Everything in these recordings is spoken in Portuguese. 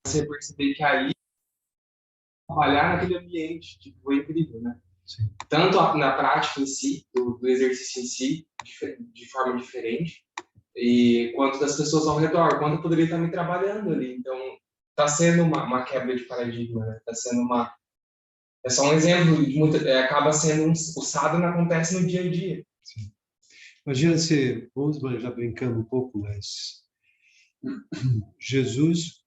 você perceber que aí trabalhar naquele ambiente, tipo, foi incrível, né? Sim. Tanto na prática em si, do exercício em si, de forma diferente, e quanto das pessoas ao redor, quanto eu poderia estar me trabalhando ali. Então, está sendo uma quebra de paradigma, né? Está sendo uma... É só um exemplo, de muito, acaba sendo o sadhana acontece no dia a dia. Sim. Imagina se, vamos já brincando um pouco, mas Jesus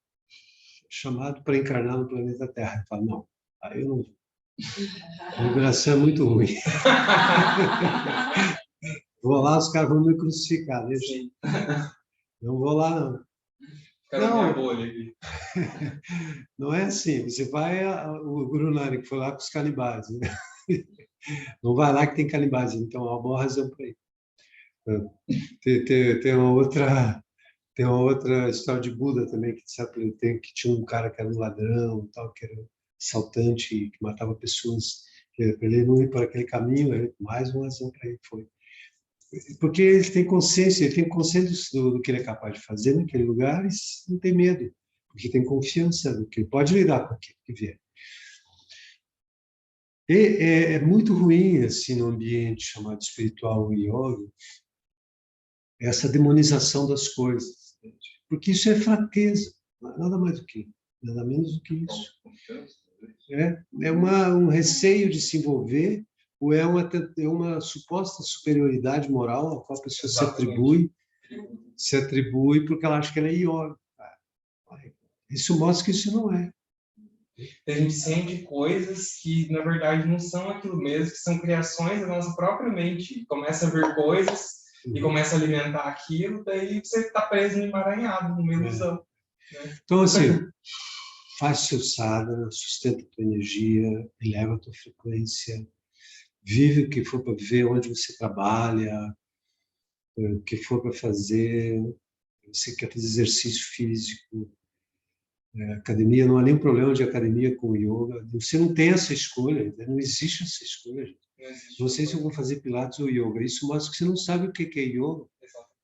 chamado para encarnar no planeta Terra. Ele fala, não, aí eu não vou. A vibração é muito ruim. Vou lá, os caras vão me crucificar. Deixa. Sim. Não vou lá, não. Fica na minha bolha aqui. Não é assim. Você vai, o Guru Nanak foi lá com os canibais. Né? Não vai lá que tem canibais. Então, há uma boa razão para ir. Tem uma outra história de Buda também, que tinha um cara que era um ladrão, tal, que era assaltante, que matava pessoas. Ele não ir por aquele caminho, mais uma razão para ele foi. Porque ele tem consciência do que ele é capaz de fazer naquele lugar e não tem medo, porque tem confiança no que ele pode lidar com aquilo que vier. E é muito ruim, assim, no ambiente chamado espiritual e yoga, essa demonização das coisas, porque isso é fraqueza, nada mais do que, nada menos do que isso. É um receio de se envolver, ou é uma suposta superioridade moral a qual a pessoa se atribui porque ela acha que ela é yoga. Isso mostra que isso não é. A gente sente coisas que, na verdade, não são aquilo mesmo, que são criações da nossa própria mente. Começa a ver coisas e começa a alimentar aquilo, daí você está preso no emaranhado, numa ilusão. Né? Então, assim, faz seu sadhana, sustenta a tua energia, eleva a tua frequência, vive o que for para viver, onde você trabalha, o que for para fazer, você quer fazer exercício físico, academia, não há nenhum problema de academia com yoga, você não tem essa escolha, não existe essa escolha, gente. Não sei se eu vou fazer pilates ou yoga, isso mostra que você não sabe o que é yoga,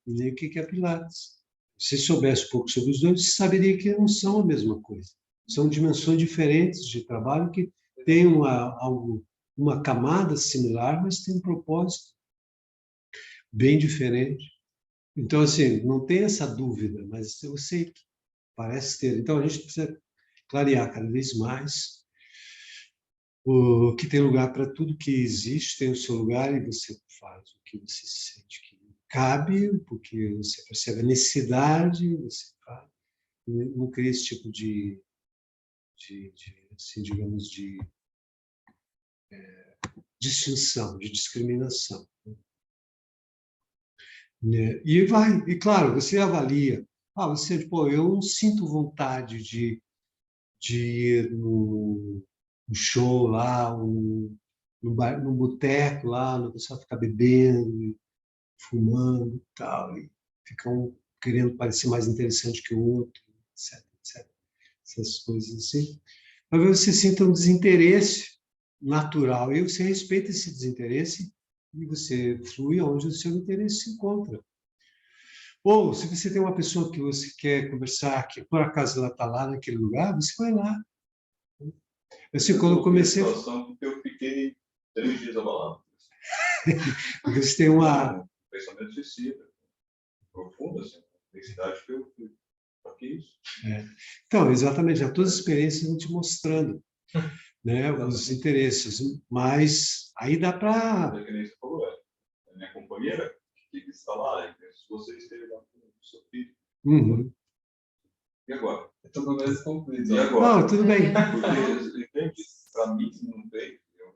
nem o que é pilates. Se soubesse um pouco sobre os dois, você saberia que não são a mesma coisa. São dimensões diferentes de trabalho que têm uma camada similar, mas tem um propósito bem diferente. Então, assim, não tem essa dúvida, mas eu sei que parece ter. Então, a gente precisa clarear cada vez mais o que tem lugar para tudo que existe, tem o seu lugar e você faz o que você sente que cabe, porque você percebe a necessidade, você faz. Não cria esse tipo de assim, digamos, de distinção, de discriminação. Né? E claro, você avalia. Pô, eu não sinto vontade de ir no show lá, no boteco lá, no pessoal ficar bebendo, fumando e tal, e ficar um querendo parecer mais interessante que o outro, etc, etc. Essas coisas assim. Talvez você sinta um desinteresse natural e você respeita esse desinteresse e você flui onde o seu interesse se encontra. Ou, se você tem uma pessoa que você quer conversar, que por acaso ela está lá naquele lugar, você vai lá. Assim, quando eu comecei... Porque eu fiquei 3 dias abalado. Porque você tem uma... Um pensamento suicida, profundo, assim, intensidade que eu fui. Para que isso? Então, exatamente, as tuas experiências vão te mostrando, né, os interesses, mas aí dá para... É que nem você falou, a minha companheira que está lá, se você esteve lá com o seu filho. Uhum. E agora? É tudo mesmo conflito. E agora? Não, tudo bem. Porque, entende? Para mim, não veio. Eu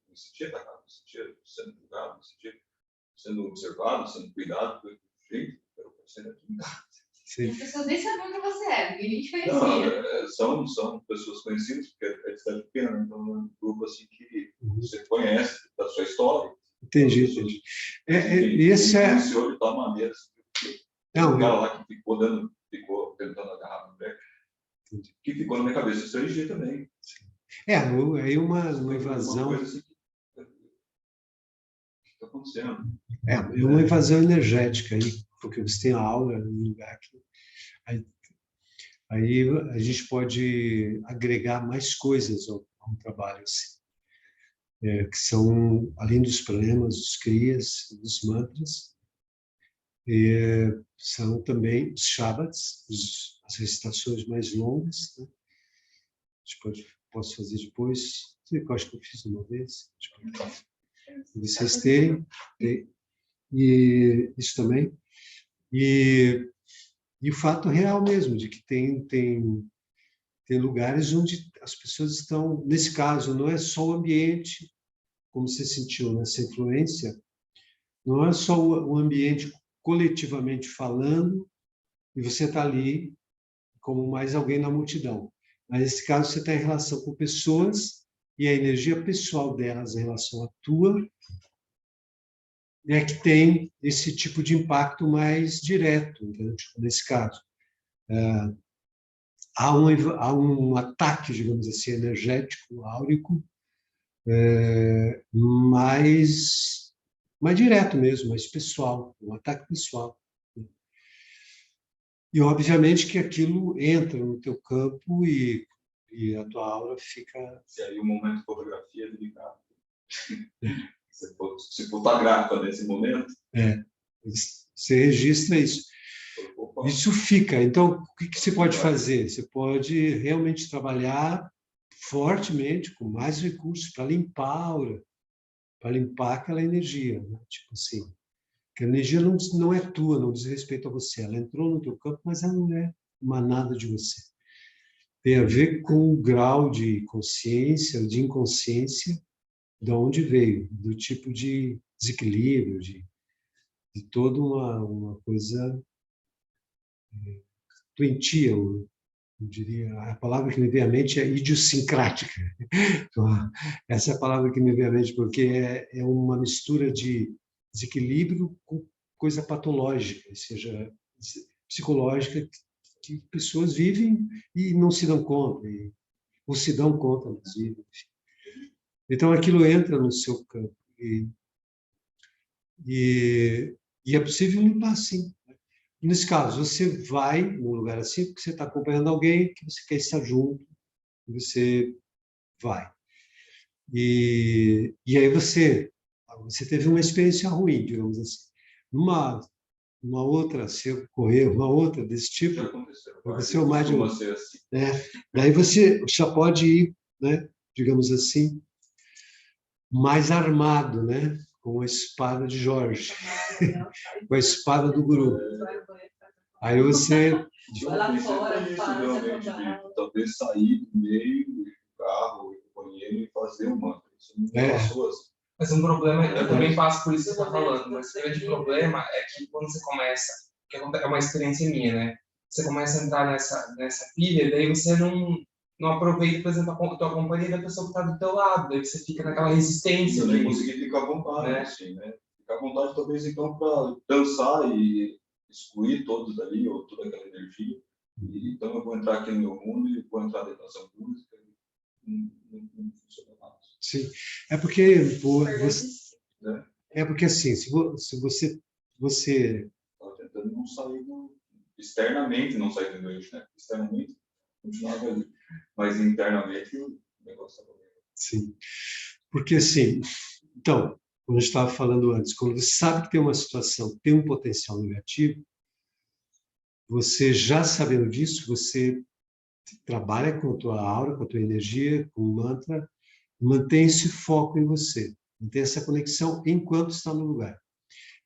me sentia atacado, me sentia sendo julgado, me sentia sendo observado, sendo cuidado do jeito que eu sendo aqui em casa. E as pessoas nem sabiam quem você era, porque ninguém te conhecia. Não, são pessoas conhecidas, porque é de cidade pequena, então é um grupo assim que você conhece da sua história. Entendi. E esse de tal maneira que o cara lá que ficou tentando agarrar no pé, que ficou na minha cabeça os 3 dias também. Aí uma invasão... Uma coisa assim que está acontecendo. É uma invasão energética aí, porque você tem a aura no lugar que... Aí a gente pode agregar mais coisas ao trabalho, assim, que são, além dos pranas, dos kriyas, dos mantras, são também os shabats, as recitações mais longas, né? A gente posso fazer depois, eu acho que eu fiz uma vez, para vocês terem, e isso também. E o fato real mesmo, de que tem lugares onde as pessoas estão, nesse caso, não é só o ambiente, como você sentiu nessa influência, não é só o ambiente coletivamente falando, e você está ali como mais alguém na multidão. Mas, nesse caso, você está em relação com pessoas e a energia pessoal delas em relação à tua é que tem esse tipo de impacto mais direto, entendeu? Tipo, nesse caso. Há um ataque, digamos assim, energético, áurico, mais direto mesmo, mais pessoal, um ataque pessoal. E, obviamente, que aquilo entra no teu campo e a tua aura fica... E aí o momento fotografia é delicado. Se fotografa nesse momento... Você registra isso. Isso fica. Então, o que você pode fazer? Você pode realmente trabalhar fortemente, com mais recursos, para limpar a aura, para limpar aquela energia, né? Tipo assim, que a energia não é tua, não diz respeito a você. Ela entrou no teu campo, mas ela não é emanada de você. Tem a ver com o grau de consciência, de inconsciência, de onde veio, do tipo de desequilíbrio, de toda uma coisa doentia, eu diria. A palavra que me vem à mente é idiosincrática. Então, essa é a palavra que me vem à mente, porque é uma mistura de desequilíbrio com coisa patológica, ou seja, psicológica, que pessoas vivem e não se dão conta, ou se dão conta, mas vivem. Então, aquilo entra no seu campo. E é possível limpar, sim. Nesse caso, você vai num lugar assim porque você está acompanhando alguém que você quer estar junto, você vai. E aí você teve uma experiência ruim, digamos assim. Uma outra, se ocorrer uma outra desse tipo, aconteceu mais de uma. Assim. Daí você já pode ir, né, digamos assim, mais armado, né, com a espada de Jorge, com a espada do guru. Aí você... Vai lá fora, realmente, de talvez sair do meio do carro, do banheiro e fazer o mantra. Isso não passou assim. Mas um problema, eu também passo por isso que você está falando, mas o grande problema é que quando você começa, que é uma experiência minha, né? Você começa a entrar nessa pilha, daí você não aproveita, por exemplo, a tua companhia da pessoa que está do teu lado, daí você fica naquela resistência. Eu nem consegui ficar à vontade, né? Assim, né? Ficar à vontade talvez então para dançar e excluir todos ali, ou toda aquela energia. E, então eu vou entrar aqui no meu mundo e vou entrar dentro dessa música. Não funciona nada. Sim, é porque assim, se você estava tentando não sair externamente, não sair do eixo, né? Externamente continuava ali, mas internamente o negócio estava bem. Sim, porque assim, então, como eu estava falando antes, quando você sabe que tem uma situação, tem um potencial negativo, você já sabendo disso, você trabalha com a tua aura, com a tua energia, com o mantra, mantém esse foco em você, mantém essa conexão enquanto está no lugar.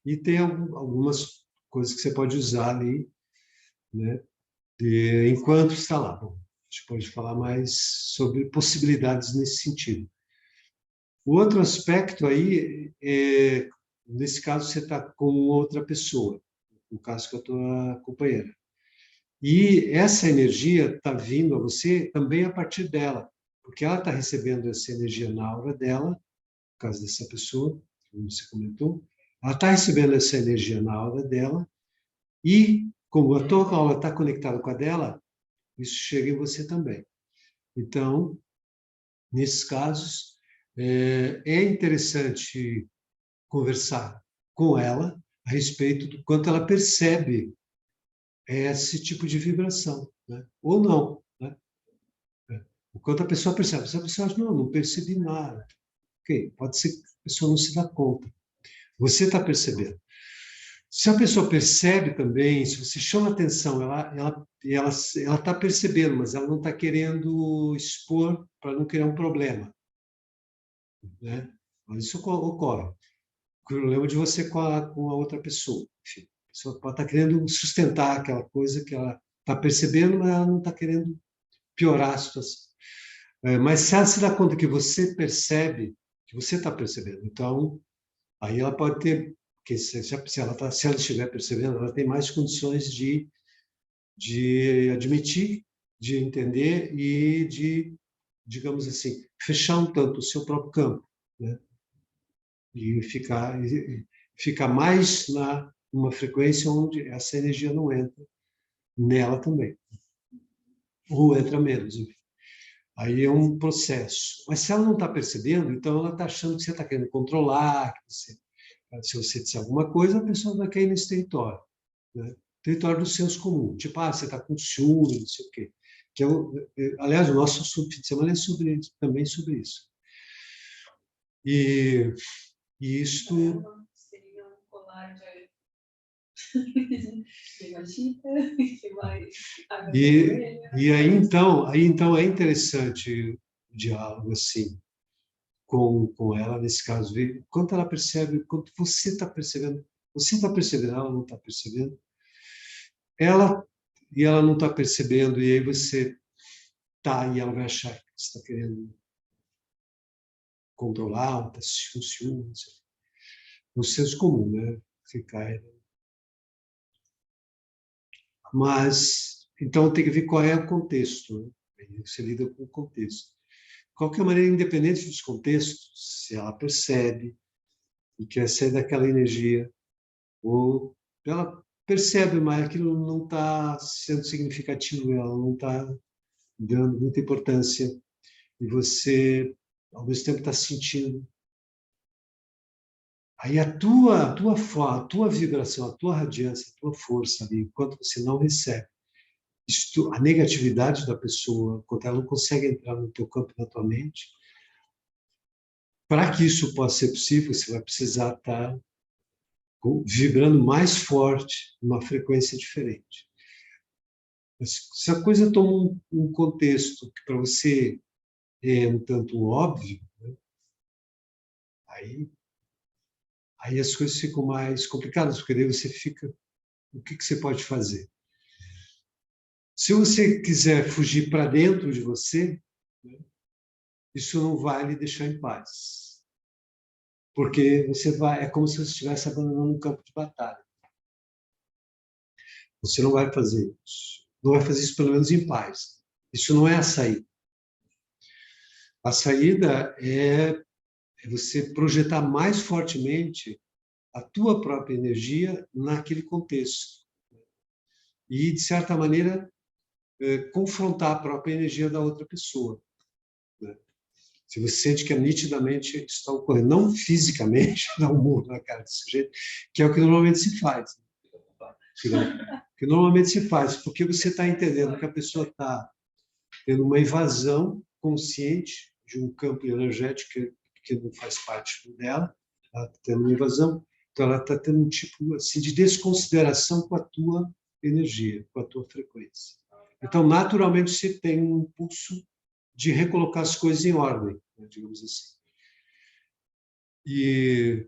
E tem algumas coisas que você pode usar ali, né, enquanto está lá. Bom, a gente pode falar mais sobre possibilidades nesse sentido. O outro aspecto aí, nesse caso, você está com outra pessoa, no caso com a tua companheira. E essa energia está vindo a você também a partir dela, porque ela está recebendo essa energia na aura dela, no caso dessa pessoa, como você comentou, ela está recebendo essa energia na aura dela, e como a tua aura está conectada com a dela, isso chega em você também. Então, nesses casos, é interessante conversar com ela a respeito do quanto ela percebe esse tipo de vibração. né? Ou não, né? Enquanto a pessoa percebe, se a pessoa acha, não percebi nada. Ok, pode ser que a pessoa não se dá conta. Você está percebendo. Se a pessoa percebe também, se você chama atenção, ela está percebendo, mas ela não está querendo expor para não criar um problema, né? Mas isso ocorre. O problema de você com a outra pessoa. Enfim, a pessoa pode estar querendo sustentar aquela coisa que ela está percebendo, mas ela não está querendo piorar a situação. Mas se ela se dá conta que você percebe, que você está percebendo, então, aí ela pode ter, que se ela estiver percebendo, ela tem mais condições de admitir, de entender e de, digamos assim, fechar um tanto o seu próprio campo, né? E ficar mais numa frequência onde essa energia não entra nela também. Ou entra menos, enfim. Aí é um processo. Mas se ela não está percebendo, então ela está achando que você está querendo controlar, que se você disser alguma coisa, a pessoa vai cair nesse território, né? Território do senso comum. Tipo, você está com ciúme, não sei o quê. Aliás, o nosso assunto de semana é também sobre isso. E isto... Seria um colar de magita, que vai... E aí então é interessante o diálogo assim com ela nesse caso, ver quanto ela percebe, quanto você está percebendo, ela não está percebendo, ela não está percebendo, e aí você e ela vai achar que você está querendo controlar, está com ciúme, no senso comum, né? Você cai. Mas, então, tem que ver qual é o contexto, né? Aí você lida com o contexto. De qualquer maneira, independente dos contextos, se ela percebe e quer sair daquela energia, ou ela percebe, mas aquilo não está sendo significativo, ela não está dando muita importância, e você, ao mesmo tempo, está sentindo. Aí a tua vibração, a tua radiância, a tua força ali, enquanto você não recebe a negatividade da pessoa, quando ela não consegue entrar no teu campo, na tua mente, para que isso possa ser possível, você vai precisar estar vibrando mais forte, numa frequência diferente. Mas se a coisa toma um contexto que para você é um tanto óbvio, né? Aí as coisas ficam mais complicadas, porque daí você fica... O que você pode fazer? Se você quiser fugir para dentro de você, né, isso não vai lhe deixar em paz. Porque é como se você estivesse abandonando um campo de batalha. Você não vai fazer isso. Não vai fazer isso, pelo menos, em paz. Isso não é a saída. A saída é você projetar mais fortemente a tua própria energia naquele contexto. E, de certa maneira, confrontar a própria energia da outra pessoa, né? Se você sente que nitidamente está ocorrendo, não fisicamente, dar um murro na cara desse sujeito, que é o que normalmente se faz. Que normalmente se faz, porque você está entendendo que a pessoa está tendo uma invasão consciente de um campo energético que não faz parte dela, ela está tendo uma invasão, então ela está tendo um tipo assim, de desconsideração com a tua energia, com a tua frequência. Então, naturalmente, você tem um impulso de recolocar as coisas em ordem, né, digamos assim. E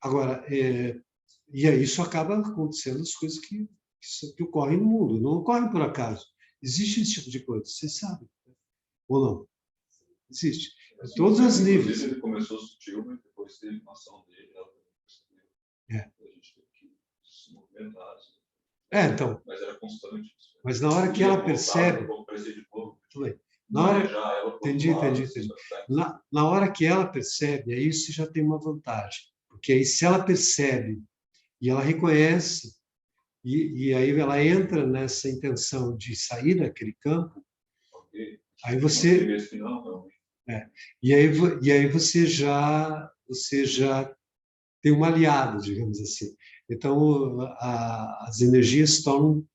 agora, e aí isso acaba acontecendo as coisas que ocorrem no mundo, não ocorrem por acaso. Existe esse tipo de coisa, você sabe, ou não? Existe. Em todos os níveis. Ele começou sutil, mas depois teve uma ação dele, ela percebeu. A gente teve que se movimentar. Então. Mas era constante. Mas na hora que ela percebe... Na hora... Entendi. Na hora que ela percebe, aí você já tem uma vantagem. Porque aí se ela percebe e ela reconhece, e aí ela entra nessa intenção de sair daquele campo, aí você... E aí você já tem um aliado, digamos assim. Então, as energias tornam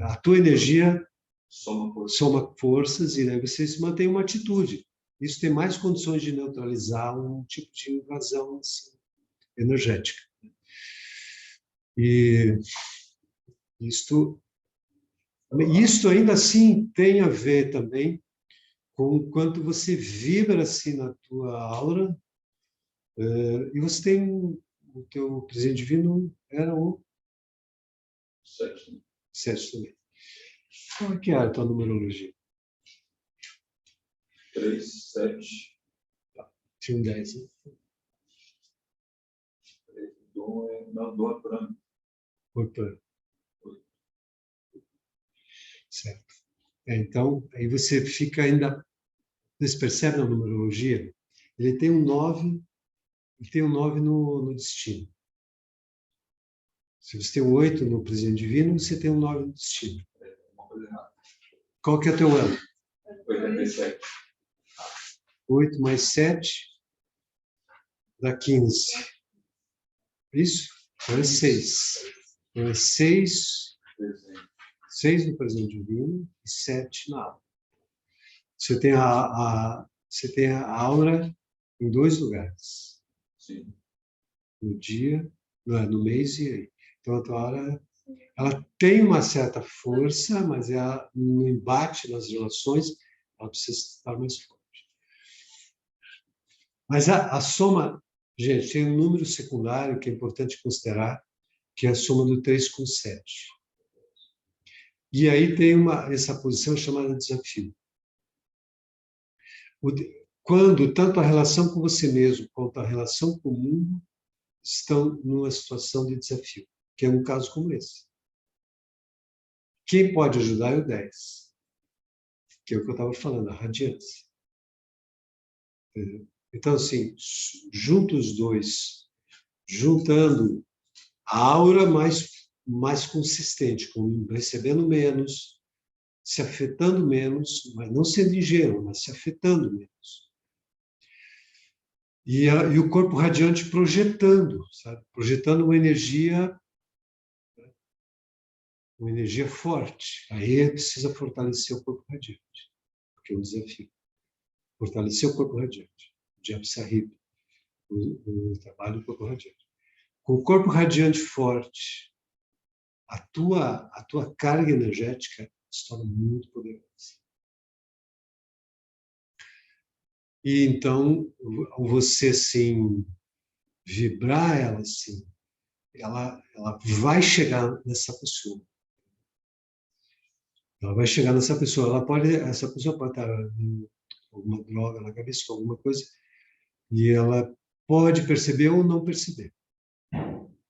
a tua energia Soma soma forças e aí você se mantém uma atitude. Isso tem mais condições de neutralizar um tipo de invasão assim, energética. E isto ainda assim tem a ver também com o quanto você vibra assim na tua aura. E você tem o teu presente divino era o 7. 7 também. Qual é que é a tua numerologia? 3, 7. Tinha um 10, né? Dom é para mim. Portanto. Certo. Então, aí você fica ainda... Você percebe na numerologia? Ele tem um 9, e tem um 9 no destino. Se você tem um 8 no presente divino, você tem um 9 no destino. Uma coisa errada. Qual que é o teu ano? 87. 8 mais 7 dá 15. Isso? Então é 6. Então é 6 no presente divino e 7 na aura. Você tem você tem a aura em 2 lugares. Sim. No dia, no mês e aí. Então a tua aura, ela tem uma certa força, mas ela, no embate nas relações, ela precisa estar mais forte. Mas a soma, gente, tem um número secundário que é importante considerar, que é a soma do 3 com 7. E aí tem essa posição chamada desafio. Quando tanto a relação com você mesmo quanto a relação com o mundo estão numa situação de desafio, que é um caso como esse. Quem pode ajudar é o 10, que é o que eu estava falando, a radiância. Então, assim, juntos os dois, juntando a aura mais consistente, recebendo menos, se afetando menos, mas não sendo ingênuo, mas se afetando menos. E o corpo radiante projetando, sabe? Projetando uma energia forte. Aí precisa fortalecer o corpo radiante, porque é um desafio. Fortalecer o corpo radiante. O Jap Sahib, o trabalho do corpo radiante. Com o corpo radiante forte, a tua carga energética se torna muito poderosa. E então, você, assim, vibrar ela, assim, ela vai chegar nessa pessoa. Ela vai chegar nessa pessoa. Essa pessoa pode estar com alguma droga na cabeça, com alguma coisa, e ela pode perceber ou não perceber.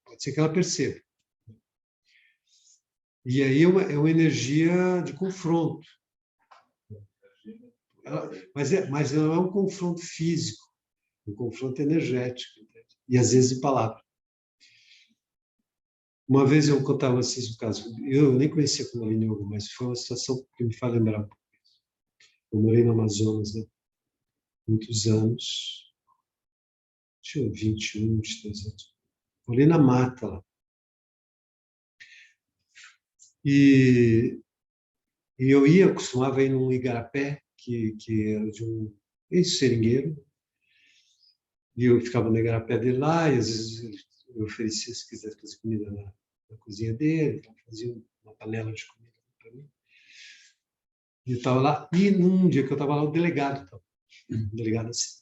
Pode ser que ela perceba. E aí é uma energia de confronto. Mas não é um confronto físico, um confronto energético, entende? E às vezes de palavra. Uma vez eu contava vocês um caso, eu nem conhecia Kundalini Yoga, mas foi uma situação que me faz lembrar um pouco. Eu morei no Amazonas, né? Muitos anos, tinha 21, 23 anos. Morei na mata lá. E eu costumava ir num igarapé, que era de um ex-seringueiro, e eu ficava no igarapé dele lá, e às vezes eu oferecia, se quisesse fazer comida na cozinha dele, então fazia uma panela de comida para mim. E eu estava lá, e num dia que eu estava lá, o delegado estava. O delegado assim.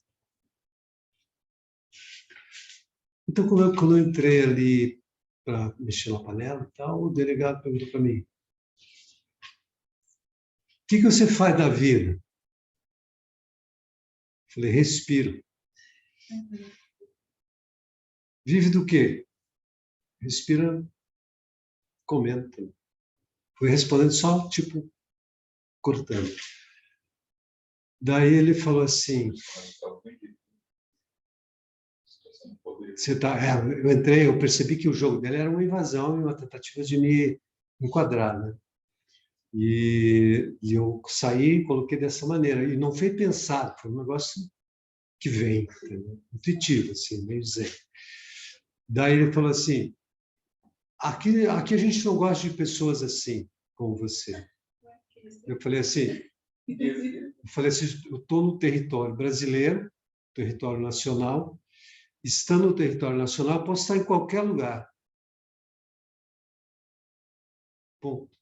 Então, quando eu entrei ali para mexer na panela e tal, o delegado perguntou para mim: o que você faz da vida? Eu falei: respiro. Vive do quê? Respira, comenta. Fui respondendo só, tipo, cortando. Daí ele falou assim: eu entrei, eu percebi que o jogo dele era uma invasão e uma tentativa de me enquadrar, né? E eu saí e coloquei dessa maneira. E não foi pensado, foi um negócio que vem, entendeu? Intuitivo, assim, meio zen. Daí ele falou assim: aqui a gente não gosta de pessoas assim, como você. Eu falei assim, eu estou no território brasileiro, território nacional. Estando no território nacional, posso estar em qualquer lugar. Ponto.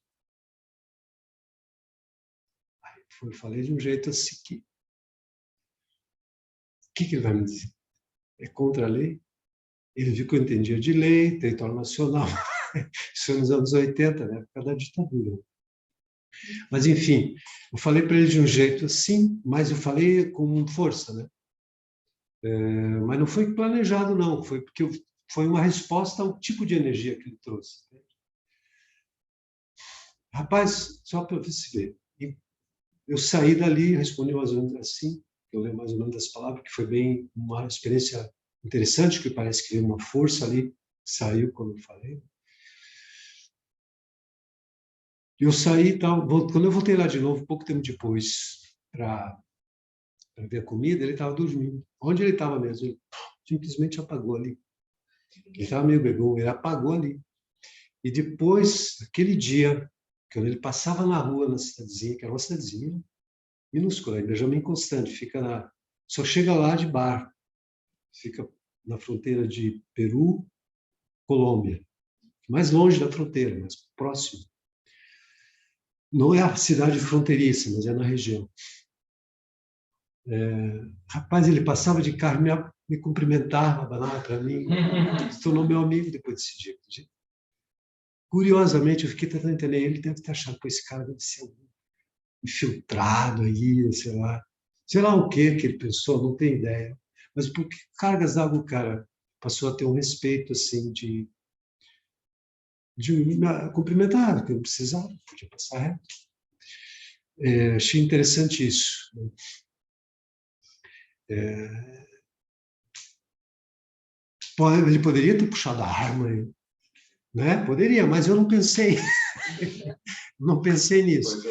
Aí eu falei de um jeito assim que... O que ele vai me dizer? É contra a lei? Ele viu que eu entendia de lei, território nacional. Isso foi nos anos 80, na época da ditadura. Mas, enfim, eu falei para ele de um jeito assim, mas eu falei com força, né? Mas não foi planejado, não. Foi porque foi uma resposta ao tipo de energia que ele trouxe. Rapaz, só para você ver. Eu saí dali, respondi mais ou menos assim, eu lembro mais ou menos das palavras, que foi bem uma experiência interessante, que parece que veio uma força ali, saiu quando eu falei. Eu saí e tal, quando eu voltei lá de novo, pouco tempo depois, para ver a comida, ele estava dormindo. Onde ele estava mesmo? Ele simplesmente apagou ali. Ele estava meio bebum, ele apagou ali. E depois, aquele dia, quando ele passava na rua, na cidadezinha, que era uma cidadezinha minúscula, em Benjamin Constant, só chega lá de barco. Fica na fronteira de Peru, Colômbia. Mais longe da fronteira, mas próximo. Não é a cidade fronteiriça, mas é na região. Rapaz, ele passava de carro, me cumprimentava, abanava para mim. Se tornou meu amigo depois desse dia. Curiosamente, eu fiquei tentando entender. Ele deve ter achado que esse cara deve ser um infiltrado aí, sei lá o que ele pensou, não tenho ideia. Mas por que cargas d'água o cara passou a ter um respeito assim de me cumprimentar, que eu não precisava, podia passar reto. Achei interessante isso. Ele poderia ter puxado a arma, né? Poderia, mas eu não pensei. Não pensei nisso.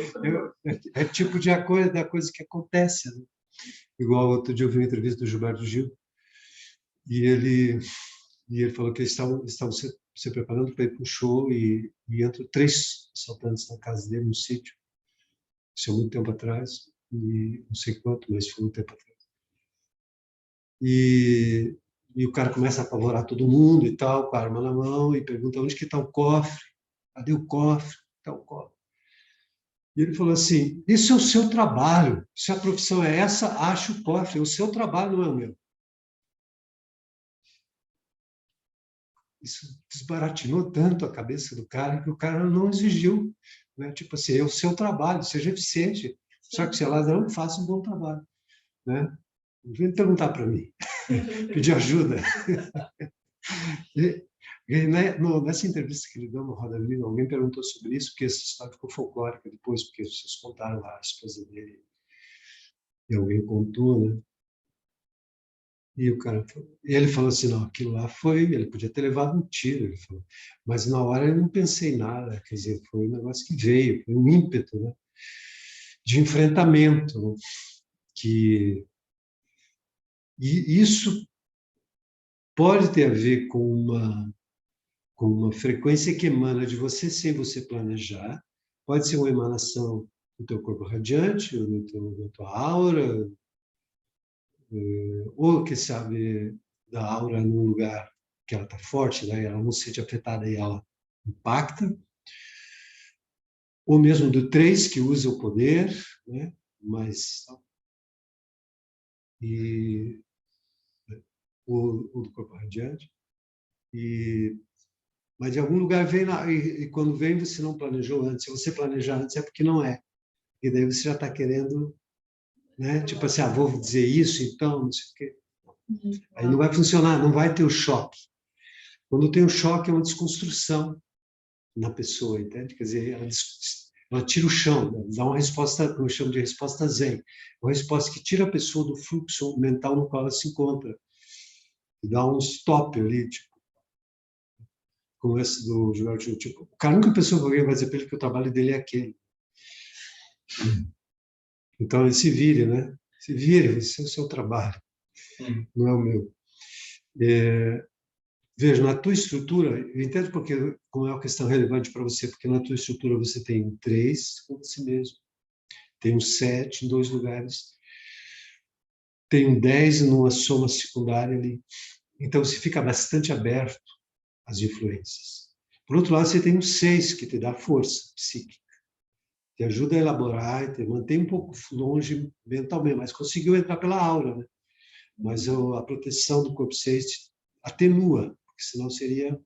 É tipo da coisa que acontece. Né? Igual outro dia eu vi uma entrevista do Gilberto Gil, e ele falou que eles estavam se preparando para ir para um show e entram 3 assaltantes na casa dele, no sítio. Isso há muito tempo atrás, e não sei quanto, mas foi muito tempo atrás. E o cara começa a apavorar todo mundo e tal, com a arma na mão, e pergunta onde que está o cofre? Cadê o cofre? Está o cofre. E ele falou assim, isso é o seu trabalho, se a profissão é essa, ache o cofre, o seu trabalho não é o meu. Isso desbaratinou tanto a cabeça do cara que o cara não exigiu, né? Tipo assim, é o seu trabalho, seja eficiente. Só que se é ladrão, faça um bom trabalho, né? Não vem perguntar para mim, pedir ajuda. Nessa entrevista que ele deu no Roda Viva, alguém perguntou sobre isso, porque essa história ficou folclórica depois, porque vocês contaram lá a esposa dele, e alguém contou, né? E ele falou assim, não, aquilo lá ele podia ter levado um tiro, ele falou, mas na hora eu não pensei nada, quer dizer, foi um negócio que veio, foi um ímpeto, né, de enfrentamento, né, e isso pode ter a ver com uma frequência que emana de você sem você planejar, pode ser uma emanação do teu corpo radiante, da tua aura, ou, quem sabe, da aura num lugar que ela está forte, né? Ela não se sente afetada e ela impacta, ou mesmo do 3, que usa o poder, né? Mas, ou do corpo radiante, mas de algum lugar vem, e quando vem você não planejou antes, se você planejar antes é porque não é, e daí você já está querendo, né? Tipo assim, vou dizer isso, então, não sei o quê. Aí não vai funcionar, não vai ter o choque. Quando tem o choque, é uma desconstrução na pessoa, entende? Quer dizer, ela tira o chão, dá uma resposta, que eu chamo de resposta zen, uma resposta que tira a pessoa do fluxo mental no qual ela se encontra, e dá um stop ali, tipo, como esse do Gilberto, tipo, o cara nunca pensou que alguém vai dizer para ele que o trabalho dele é aquele. Então, ele se vire, né? Se vire, esse é o seu trabalho, não é o meu. Veja, na tua estrutura, eu entendo porque, como é uma questão relevante para você, porque na tua estrutura você tem um 3 com você mesmo, tem um 7 em 2 lugares, tem um 10 numa soma secundária ali. Então, você fica bastante aberto às influências. Por outro lado, você tem um 6 que te dá força psíquica, te ajuda a elaborar, te mantém um pouco longe mentalmente, mas conseguiu entrar pela aura, né? Mas a proteção do corpo 6 atenua, porque senão seria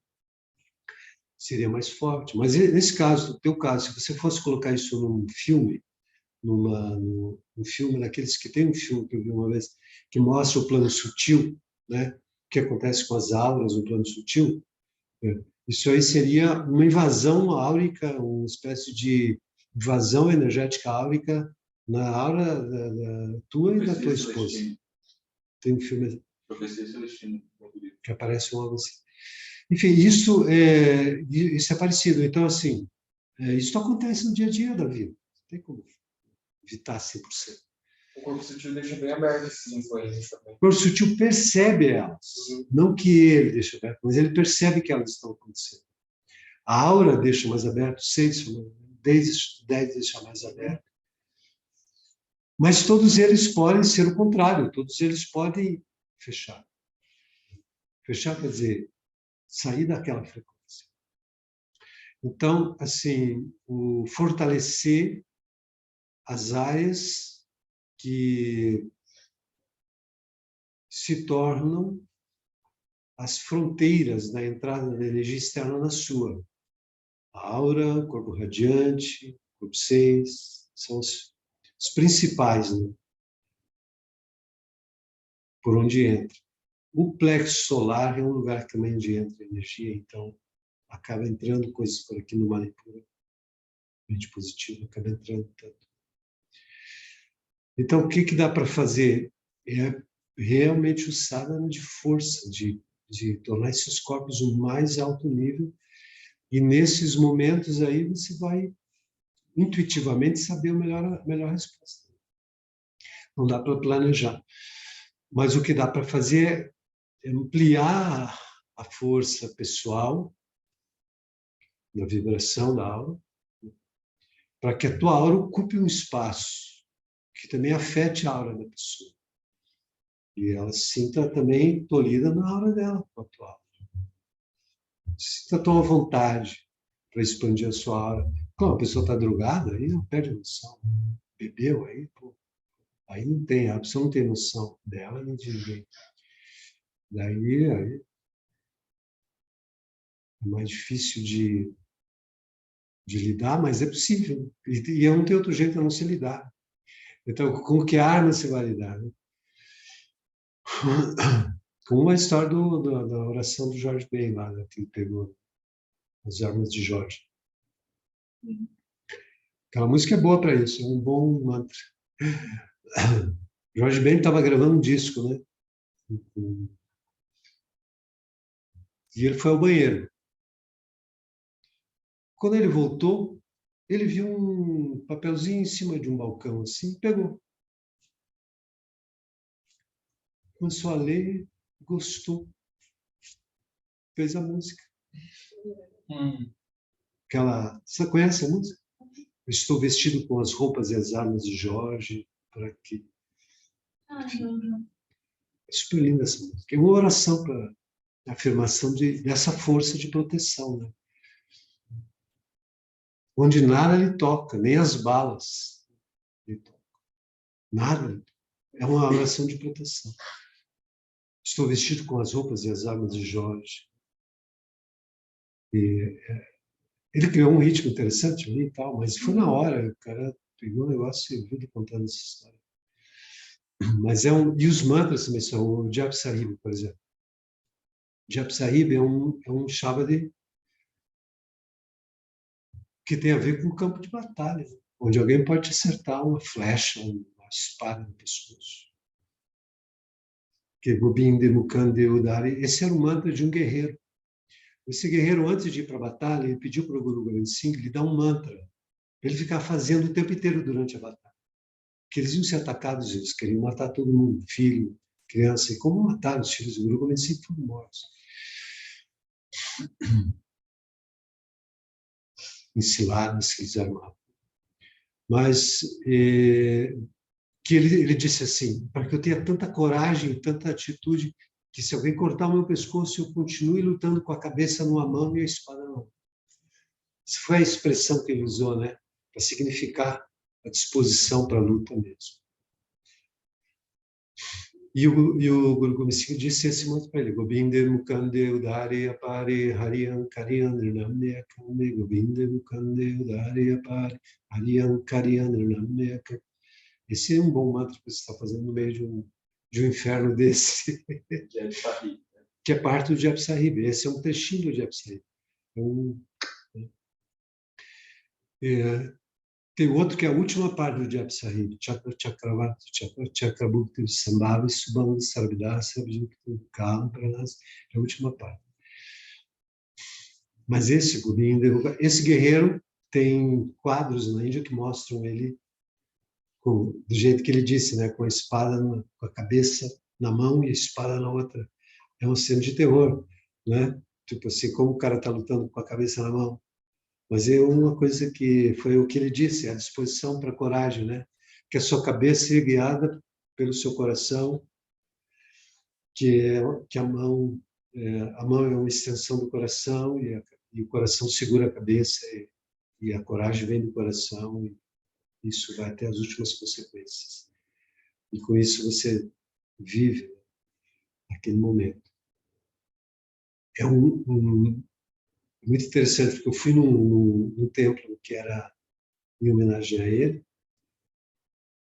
mais forte. Mas nesse caso, no teu caso, se você fosse colocar isso num filme, num filme daqueles que tem um filme que eu vi uma vez, que mostra o plano sutil, né? O que acontece com as auras no plano sutil, né? Isso aí seria uma invasão áurica, uma espécie de invasão energética áurica na aura da tua e da tua esposa. Tem um filme que aparece um algo assim. Enfim, isso é parecido. Então, assim, isso acontece no dia a dia da vida. Não tem como evitar 100%. O corpo sutil deixa bem aberto essas influências também. O corpo sutil percebe elas. Não que ele deixe aberto, mas ele percebe que elas estão acontecendo. A aura deixa mais aberto, 6, 10 deixa mais aberto. Mas todos eles podem ser o contrário, todos eles podem fechar. Fechar quer dizer sair daquela frequência. Então, assim, o fortalecer as áreas que se tornam as fronteiras da entrada da energia externa na sua. A aura, corpo radiante, corpo 6, são os principais, né? Por onde entra. O plexo solar é um lugar também onde entra energia, então acaba entrando coisas por aqui no Manipura, mente positiva, acaba entrando tanto. Então, o que dá para fazer? É realmente o sadhana de força, de tornar esses corpos o mais alto nível, e nesses momentos aí você vai intuitivamente saber a melhor resposta. Não dá para planejar. Mas o que dá para fazer é ampliar a força pessoal, na vibração da aura, para que a tua aura ocupe um espaço que também afete a aura da pessoa. E ela se sinta também tolhida na aura dela, com a tua aura. Se sinta tão à vontade para expandir a sua aura. Quando a pessoa está drogada, aí não perde a noção. Bebeu, aí, pô, aí não tem, a pessoa não tem noção dela nem de ninguém. Daí é mais difícil de lidar, mas é possível. E não tem outro jeito a não se lidar. Então, com que arma você vai lidar? Né? Com uma história da oração do Jorge Ben, lá, né, que ele pegou as armas de Jorge. Aquela música é boa para isso, é um bom mantra. Jorge Ben estava gravando um disco, né? E ele foi ao banheiro. Quando ele voltou, ele viu um papelzinho em cima de um balcão, assim, pegou. Começou a ler, gostou. Fez a música. Você conhece a música? Estou vestido com as roupas e as armas de Jorge, para que... É super linda essa música. É uma oração para a afirmação dessa força de proteção, né? Onde nada lhe toca, nem as balas lhe tocam. Nada. É uma oração de proteção. Estou vestido com as roupas e as armas de Jorge. E ele criou um ritmo interessante ali e tal, mas foi na hora, o cara pegou o negócio e viu ele contando essa história. Mas e os mantras também são, o Jap Sahib, por exemplo. O Jap Sahib é um Shabad que tem a ver com o campo de batalha, onde alguém pode te acertar uma flecha, uma espada no pescoço. Que Gobind Mukande Udari, esse era o mantra de um guerreiro. Esse guerreiro, antes de ir para a batalha, ele pediu para o Guru Gobind Singh lhe dar um mantra, para ele ficar fazendo o tempo inteiro durante a batalha. Que eles iam ser atacados, eles queriam matar todo mundo, filho, criança, e como mataram os filhos do Guru Gobind Singh foram mortos. em ciladas que eles armavam. Mas que ele disse assim, para que eu tenha tanta coragem, tanta atitude, que se alguém cortar o meu pescoço, eu continue lutando com a cabeça numa mão e a espada na outra. Essa foi a expressão que ele usou, né? Para significar a disposição para a luta mesmo. E o Guru Gobind Singh disse esse mantra para ele: Gobinde Mukande Udare Apare Hariam Kariam Nirnamya Kame Gobinde Mukande Udare Apare Hariam Kariam Nirnamya Kame. Esse é um bom mantra que você está fazendo no meio de um inferno desse. Que é parte do Japa Sahib. Esse é um trechinho do Japa Sahib. Tem outro que é a última parte do Japa Sahib. Chakravarti Chakrabhukti Sambhavi Subham Sarvidasa Vijukti Kalam Pranas. É a última parte. Mas esse guerreiro tem quadros na Índia que mostram ele do jeito que ele disse, né, com a espada, com a cabeça na mão e a espada na outra. É uma cena de terror, né? Tipo assim, como o cara está lutando com a cabeça na mão. Mas é uma coisa que foi o que ele disse, a disposição para a coragem, né? Que a sua cabeça é guiada pelo seu coração, que a mão é uma extensão do coração e o coração segura a cabeça e a coragem vem do coração. Isso vai até as últimas consequências. E com isso você vive aquele momento. É muito interessante, porque eu fui num templo que era em homenagem a ele,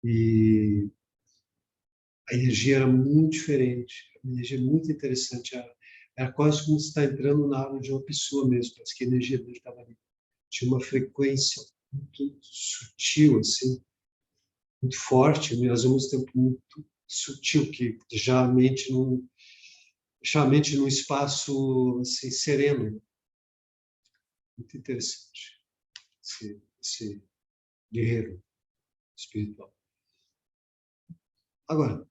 e a energia era muito diferente, uma energia muito interessante. Era quase como se está entrando na alma de uma pessoa mesmo, parece que a energia dele estava ali. Tinha uma frequência muito sutil, assim, muito forte, mas ao mesmo tempo muito sutil, que geralmente num espaço assim, sereno. Muito interessante, esse guerreiro espiritual. Agora,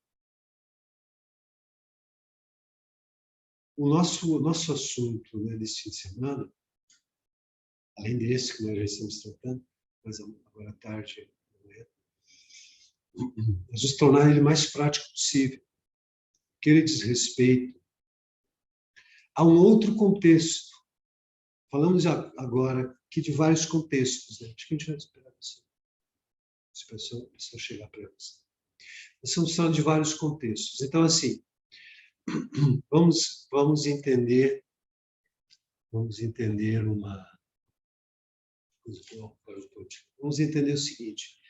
o nosso assunto, né, desse fim de semana, além desse que nós já estamos tratando, mas agora à tarde, nós vamos tornar ele mais prático possível, porque ele diz respeito a um outro contexto. Falamos agora aqui de vários contextos, né? Acho que a gente vai esperar essa pessoa chegar para você. Nós estamos falando de vários contextos. Então, assim, vamos entender Vamos entender o seguinte: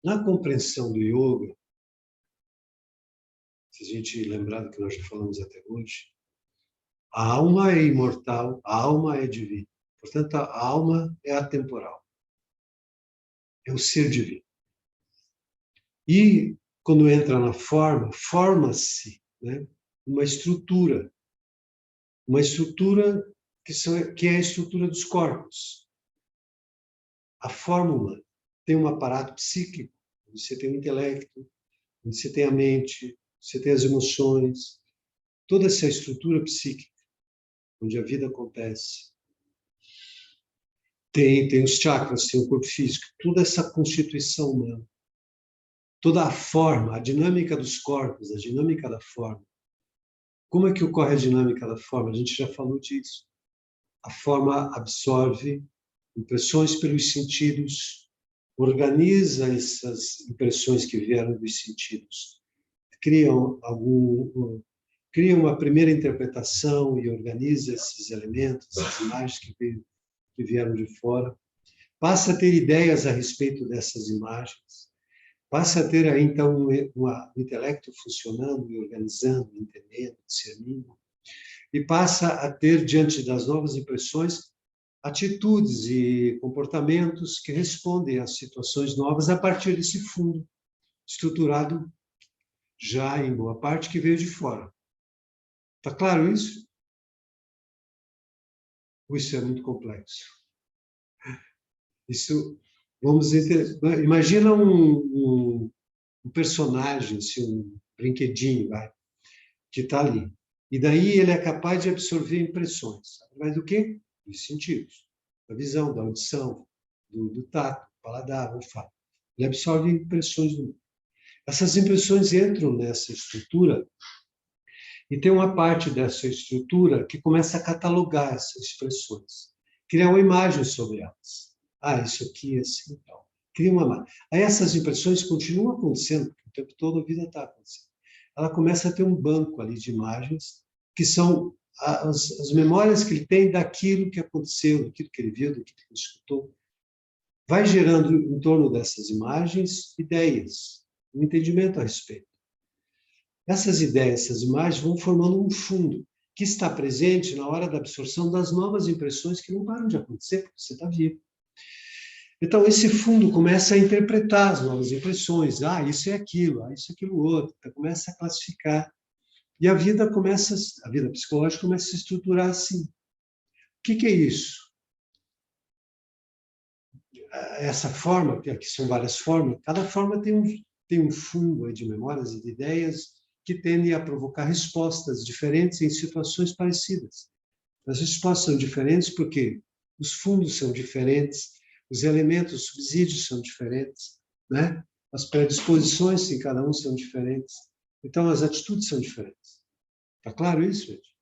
na compreensão do yoga, se a gente lembrar do que nós já falamos até hoje, a alma é imortal, a alma é divina. Portanto, a alma é atemporal. É o ser divino. E, quando entra na forma, forma-se, né, uma estrutura que é a estrutura dos corpos. A forma humana tem um aparato psíquico, você tem o intelecto, você tem a mente, você tem as emoções, toda essa estrutura psíquica, onde a vida acontece. Tem os chakras, tem o corpo físico, toda essa constituição humana. Toda a forma, a dinâmica dos corpos, a dinâmica da forma. Como é que ocorre a dinâmica da forma? A gente já falou disso. A forma absorve impressões pelos sentidos, organiza essas impressões que vieram dos sentidos, cria uma primeira interpretação e organiza esses elementos, essas imagens que vieram de fora, passa a ter ideias a respeito dessas imagens, passa a ter aí, então, um intelecto funcionando e organizando, entendendo, discernindo, e passa a ter, diante das novas impressões, atitudes e comportamentos que respondem às situações novas a partir desse fundo estruturado já em boa parte que veio de fora. Está claro isso? Ou isso é muito complexo? Isso, vamos entender. Imagina um personagem, assim, um brinquedinho, vai, que está ali. E daí ele é capaz de absorver impressões. Através do quê? Dos sentidos. Da visão, da audição, do tato, do paladar, do olfato. Ele absorve impressões do mundo. Essas impressões entram nessa estrutura e tem uma parte dessa estrutura que começa a catalogar essas expressões, criar uma imagem sobre elas. Ah, isso aqui é assim e tal. Cria uma imagem. Aí essas impressões continuam acontecendo, porque o tempo todo a vida está acontecendo. Ela começa a ter um banco ali de imagens, que são as memórias que ele tem daquilo que aconteceu, daquilo que ele viu, daquilo que ele escutou. Vai gerando, em torno dessas imagens, ideias, um entendimento a respeito. Essas ideias, essas imagens vão formando um fundo que está presente na hora da absorção das novas impressões que não param de acontecer, porque você está vivo. Então, esse fundo começa a interpretar as novas impressões. Ah, isso é aquilo, isso é aquilo outro. Então, começa a classificar. E a vida psicológica começa a se estruturar assim. O que é isso? Essa forma, que aqui são várias formas, cada forma tem um fundo de memórias e de ideias que tendem a provocar respostas diferentes em situações parecidas. As respostas são diferentes porque os fundos são diferentes, os elementos, os subsídios são diferentes, né? As predisposições em cada um são diferentes. Então, as atitudes são diferentes. Está claro isso, gente?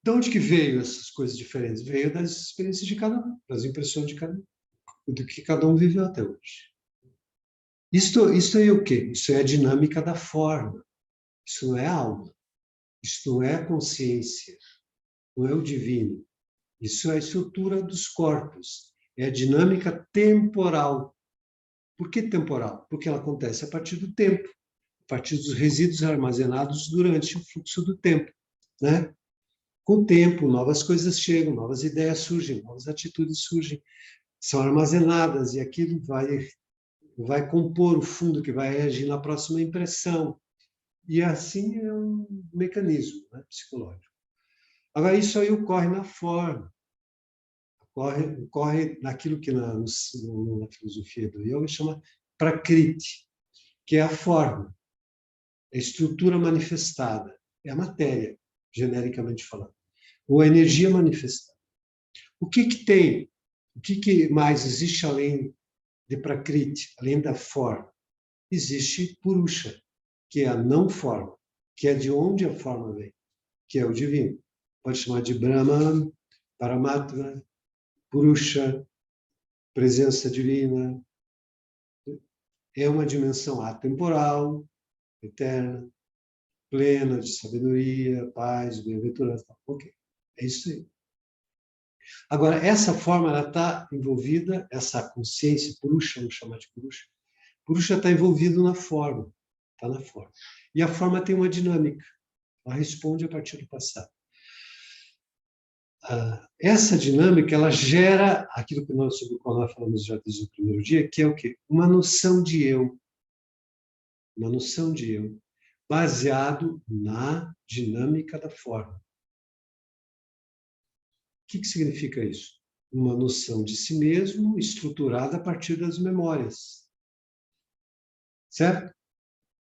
De onde que veio essas coisas diferentes? Veio das experiências de cada um, das impressões de cada um, do que cada um viveu até hoje. Isto é o quê? Isso é a dinâmica da forma. Isso não é alma. Isso não é a consciência. Não é o divino. Isso é a estrutura dos corpos. É a dinâmica temporal. Por que temporal? Porque ela acontece a partir do tempo, a partir dos resíduos armazenados durante o fluxo do tempo, né? Com o tempo, novas coisas chegam, novas ideias surgem, novas atitudes surgem, são armazenadas e aquilo vai compor o fundo que vai reagir na próxima impressão. E assim é um mecanismo, né, psicológico. Agora, isso aí ocorre na forma, ocorre naquilo que na filosofia do yoga chama prakriti, que é a forma, a estrutura manifestada, é a matéria, genericamente falando, ou a energia manifestada. O que tem? O que mais existe além de prakriti, além da forma? Existe purusha, que é a não forma, que é de onde a forma vem, que é o divino. Pode chamar de Brahman, Paramatma, Purusha, presença divina. É uma dimensão atemporal, eterna, plena de sabedoria, paz, bem-aventurança. Ok, é isso aí. Agora, essa forma ela está envolvida, essa consciência, Purusha, vamos chamar de Purusha, Purusha está envolvido na forma, está na forma. E a forma tem uma dinâmica, ela responde a partir do passado. Essa dinâmica, ela gera aquilo sobre o qual nós falamos já desde o primeiro dia, que é o quê? Uma noção de eu. Uma noção de eu, baseado na dinâmica da forma. O que significa isso? Uma noção de si mesmo estruturada a partir das memórias. Certo?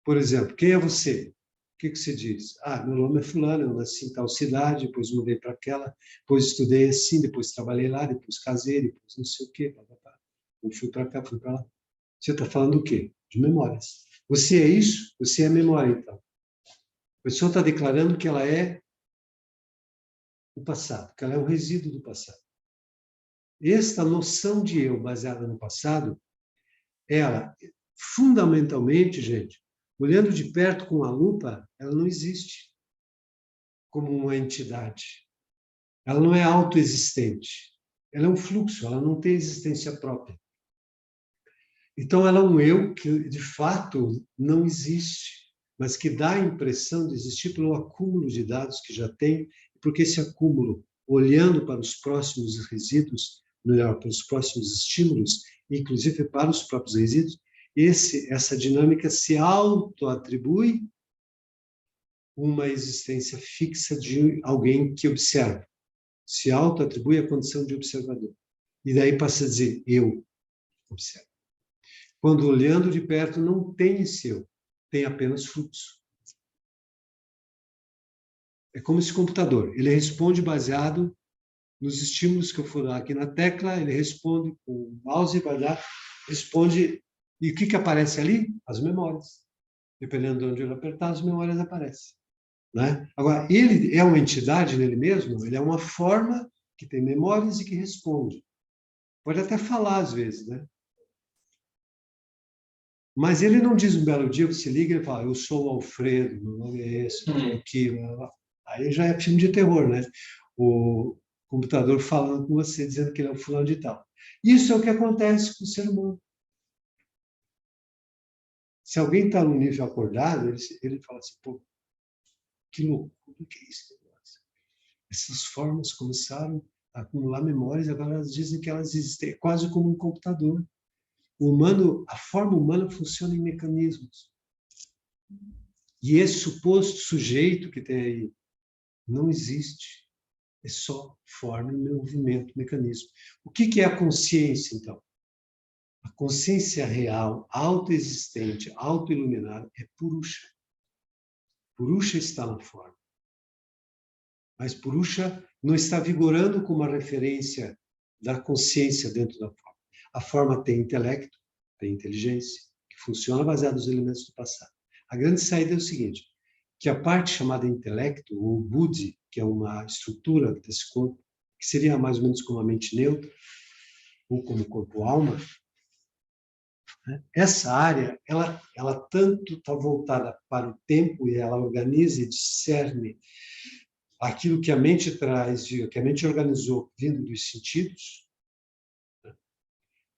Por exemplo, quem é você? O que você diz? Ah, meu nome é fulano, eu nasci em tal cidade, depois mudei para aquela, depois estudei assim, depois trabalhei lá, depois casei, depois não sei o quê, eu fui para cá, fui para lá. Você está falando do quê? De memórias. Você é isso? Você é a memória, então. A pessoa está declarando que ela é o passado, que ela é um resíduo do passado. Esta noção de eu baseada no passado, ela, fundamentalmente, gente, olhando de perto com a lupa, ela não existe como uma entidade. Ela não é autoexistente. Ela é um fluxo, ela não tem existência própria. Então, ela é um eu que, de fato, não existe, mas que dá a impressão de existir pelo acúmulo de dados que já tem, porque esse acúmulo, olhando para os próximos resíduos, melhor, para os próximos estímulos, inclusive para os próprios resíduos, essa dinâmica se auto-atribui uma existência fixa de alguém que observa. Se auto-atribui a condição de observador. E daí passa a dizer, eu observo. Quando, olhando de perto, não tem esse eu, tem apenas fluxo. É como esse computador. Ele responde baseado nos estímulos que eu for dar aqui na tecla, ele responde com o mouse, responde. E o que aparece ali? As memórias. Dependendo de onde ele apertar, as memórias aparecem. Né? Agora, ele é uma entidade nele mesmo, ele é uma forma que tem memórias e que responde. Pode até falar às vezes, né? Mas ele não diz um belo dia, você liga e fala, eu sou o Alfredo, meu nome é esse, eu estou aqui. Aí já é filme de terror, né? O computador falando com você, dizendo que ele é o fulano de tal. Isso é o que acontece com o ser humano. Se alguém está no nível acordado, ele fala assim, pô, que loucura, o que é isso? Essas formas começaram a acumular memórias, agora elas dizem que elas existem, é quase como um computador. O humano, a forma humana funciona em mecanismos. E esse suposto sujeito que tem aí não existe. É só forma, movimento, mecanismo. O que é a consciência, então? A consciência real, autoexistente, autoiluminada, é Purusha. Purusha está na forma. Mas Purusha não está vigorando como uma referência da consciência dentro da forma. A forma tem intelecto, tem inteligência, que funciona baseado nos elementos do passado. A grande saída é o seguinte, que a parte chamada intelecto, ou buddhi, que é uma estrutura desse corpo, que seria mais ou menos como a mente neutra, ou como corpo-alma, né? Essa área, ela tanto está voltada para o tempo e ela organiza e discerne aquilo que a mente traz, que a mente organizou vindo dos sentidos, né?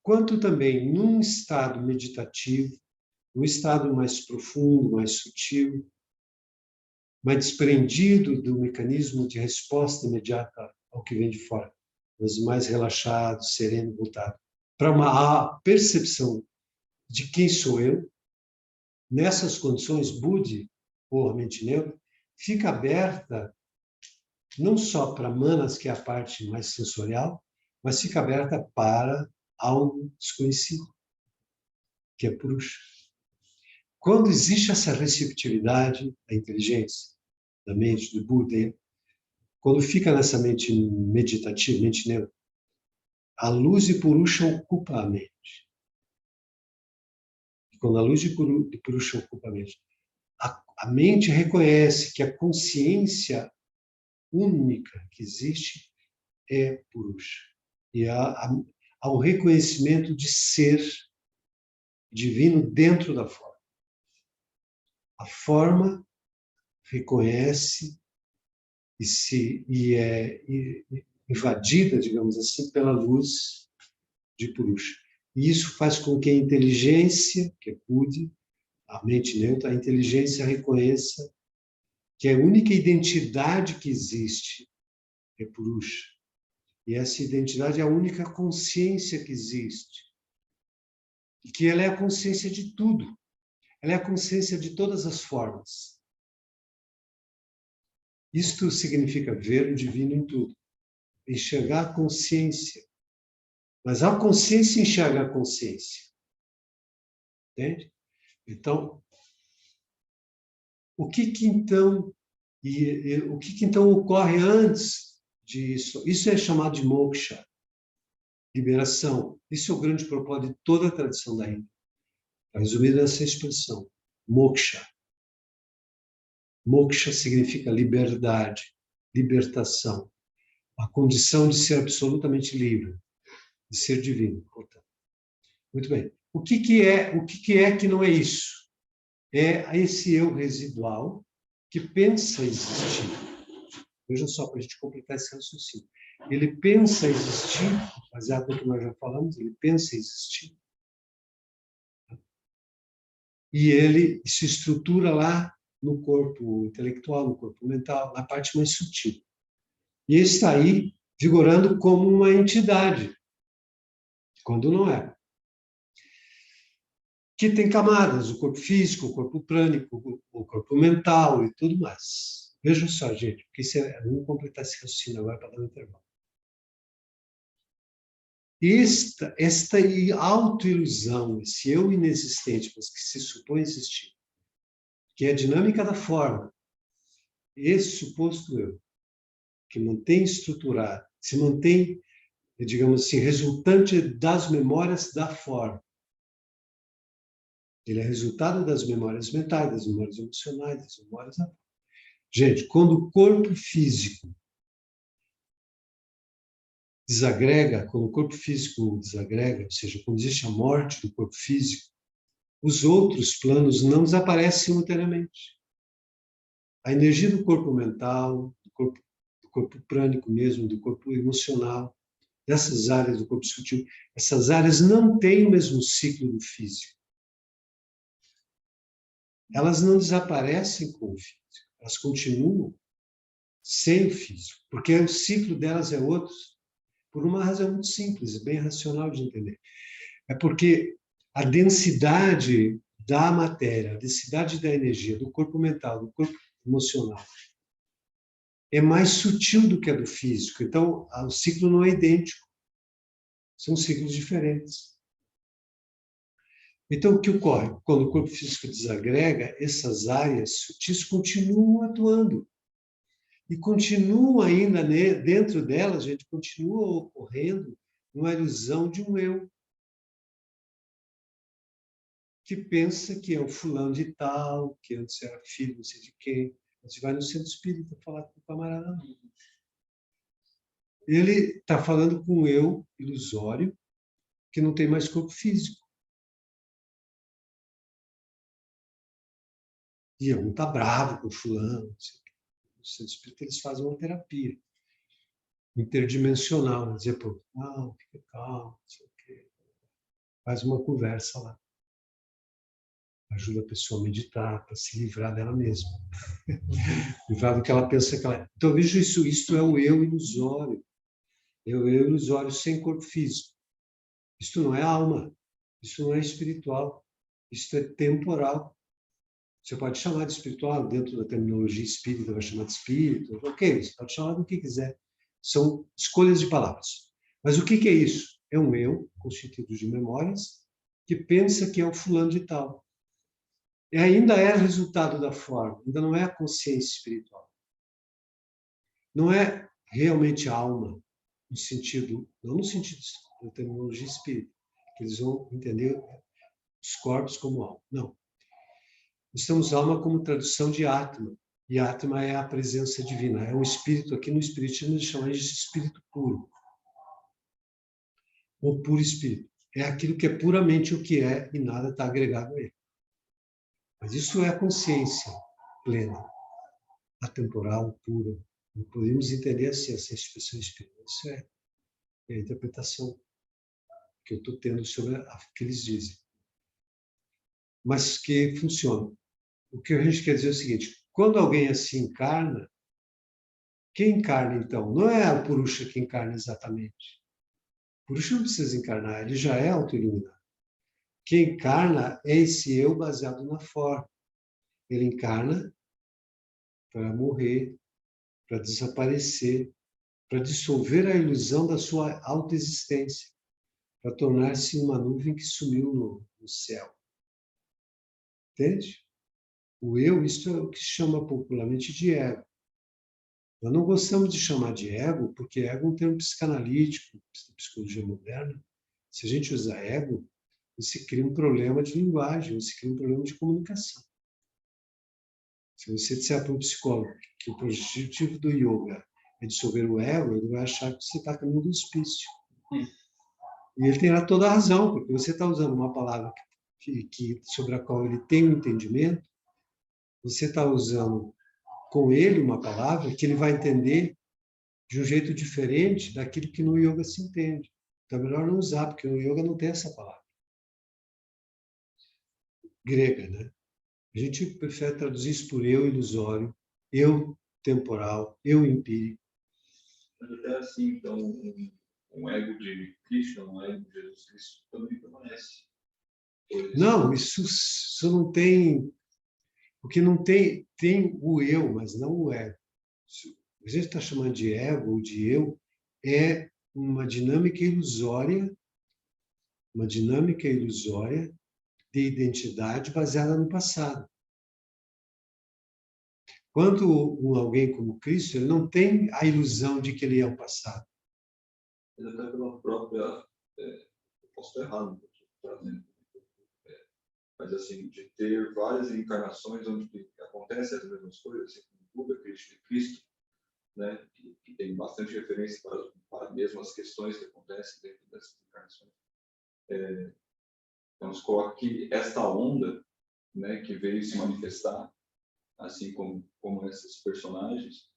Quanto também num estado meditativo, num estado mais profundo, mais sutil, mais desprendido do mecanismo de resposta imediata ao que vem de fora, mas mais relaxado, sereno, voltado para uma percepção de quem sou eu. Nessas condições, Buddhi, ou a mente neutra, fica aberta não só para manas, que é a parte mais sensorial, mas fica aberta para algo desconhecido, que é Purusha. Quando existe essa receptividade da inteligência, da mente, do Buda, quando fica nessa mente meditativa, mente neutra, a luz de Purusha ocupa a mente. E quando a luz de Purusha ocupa a mente reconhece que a consciência única que existe é Purusha. E há o reconhecimento de ser divino dentro da forma. A forma reconhece e é invadida, digamos assim, pela luz de Purusha. E isso faz com que a inteligência, que é Buddhi, a mente neutra, a inteligência reconheça que a única identidade que existe é Purusha. E essa identidade é a única consciência que existe. E que ela é a consciência de tudo. Ela é a consciência de todas as formas. Isto significa ver o divino em tudo. Enxergar a consciência. Mas a consciência enxerga a consciência. Entende? Então, o que então ocorre antes disso? Isso é chamado de moksha, liberação. Isso é o grande propósito de toda a tradição da Índia. Resumido nessa expressão, moksha. Moksha significa liberdade, libertação, a condição de ser absolutamente livre, de ser divino. Portanto. Muito bem. O que é que não é isso? É esse eu residual que pensa existir. Veja só, para a gente completar esse raciocínio. Ele pensa existir, baseado no que nós já falamos, ele pensa existir. E ele se estrutura lá no corpo intelectual, no corpo mental, na parte mais sutil. E ele está aí vigorando como uma entidade, quando não é. Que tem camadas, o corpo físico, o corpo prânico, o corpo mental e tudo mais. Vejam só, gente, porque vamos completar esse raciocínio agora para dar um intervalo. Esta autoilusão, esse eu inexistente, mas que se supõe existir, que é a dinâmica da forma, esse suposto eu, que mantém estruturado, se mantém, digamos assim, resultante das memórias da forma. Ele é resultado das memórias mentais, das memórias emocionais, das memórias da forma. Gente, quando o corpo físico desagrega, quando o corpo físico desagrega, ou seja, quando existe a morte do corpo físico, os outros planos não desaparecem simultaneamente. A energia do corpo mental, do corpo prânico mesmo, do corpo emocional, dessas áreas do corpo sutil, essas áreas não têm o mesmo ciclo do físico. Elas não desaparecem com o físico, elas continuam sem o físico, porque o ciclo delas é outro, por uma razão muito simples, bem racional de entender. É porque a densidade da matéria, a densidade da energia, do corpo mental, do corpo emocional, é mais sutil do que a do físico. Então, o ciclo não é idêntico. São ciclos diferentes. Então, o que ocorre? Quando o corpo físico desagrega, essas áreas sutis continuam atuando. E continua ainda dentro delas, gente, continua ocorrendo uma ilusão de um eu, que pensa que é o fulano de tal, que antes era filho não sei de quem. Você vai no centro espírita falar com o camarada. Ele está falando com um eu ilusório, que não tem mais corpo físico. E um está bravo com o fulano. Não sei o quê. No centro espírita eles fazem uma terapia interdimensional, né? Dizer, pô, não, fica calmo, não sei o quê. Faz uma conversa lá. Ajuda a pessoa a meditar, para se livrar dela mesma. Livrar do que ela pensa que ela é. Então, veja isso, isto é o eu ilusório. É o eu ilusório sem corpo físico. Isto não é alma, isso não é espiritual, isto é temporal. Você pode chamar de espiritual, dentro da terminologia espírita, vai chamar de espírito, ok, você pode chamar do que quiser. São escolhas de palavras. Mas o que é isso? É um eu, constituído de memórias, que pensa que é o fulano de tal. E ainda é resultado da forma, ainda não é a consciência espiritual. Não é realmente a alma, no sentido, não no sentido da terminologia espírita, que eles vão entender os corpos como alma. Não. Nós temos alma como tradução de Atma. E Atma é a presença divina. É um espírito, aqui no espiritismo eles chamam de espírito puro. Ou puro espírito. É aquilo que é puramente o que é e nada está agregado a ele. Mas isso é a consciência plena, atemporal, pura. Não podemos entender assim, essa expressão espírita. Isso é a interpretação que eu estou tendo sobre o que eles dizem. Mas que funciona. O que a gente quer dizer é o seguinte, quando alguém assim encarna, quem encarna então? Não é o Purusha que encarna exatamente. O Purusha não precisa encarnar, ele já é auto-iluminado. Quem encarna é esse eu baseado na forma. Ele encarna para morrer, para desaparecer, para dissolver a ilusão da sua autoexistência, para tornar-se uma nuvem que sumiu no céu. Entende? O eu, isso é o que se chama popularmente de ego. Nós não gostamos de chamar de ego, porque ego é um termo psicanalítico, da psicologia moderna. Se a gente usa ego, você cria um problema de linguagem, você cria um problema de comunicação. Se você disser para um psicólogo que o objetivo do yoga é dissolver o ego, ele vai achar que você está caminho do hospício. E ele terá toda a razão, porque você está usando uma palavra sobre a qual ele tem um entendimento, você está usando com ele uma palavra que ele vai entender de um jeito diferente daquilo que no yoga se entende. Então é melhor não usar, porque no yoga não tem essa palavra. Grega, né? A gente prefere traduzir isso por eu ilusório, eu temporal, eu empírico. Mas até assim, então, um ego de Krishna, um ego de Jesus Cristo também permanece. Não, isso não tem... Porque não tem o eu, mas não o ego. A gente está chamando de ego ou de eu, é uma dinâmica ilusória de identidade baseada no passado. Quando alguém como Cristo, ele não tem a ilusão de que ele é o passado. Mas até pela própria... eu posso estar errado, trazendo. Mas assim, de ter várias encarnações onde acontecem as mesmas coisas, assim como Buda, Cristo, né, que tem bastante referência para mesmo as questões que acontecem dentro dessas encarnações. Então, nos coloca que esta onda, né, que veio se manifestar, assim como esses personagens,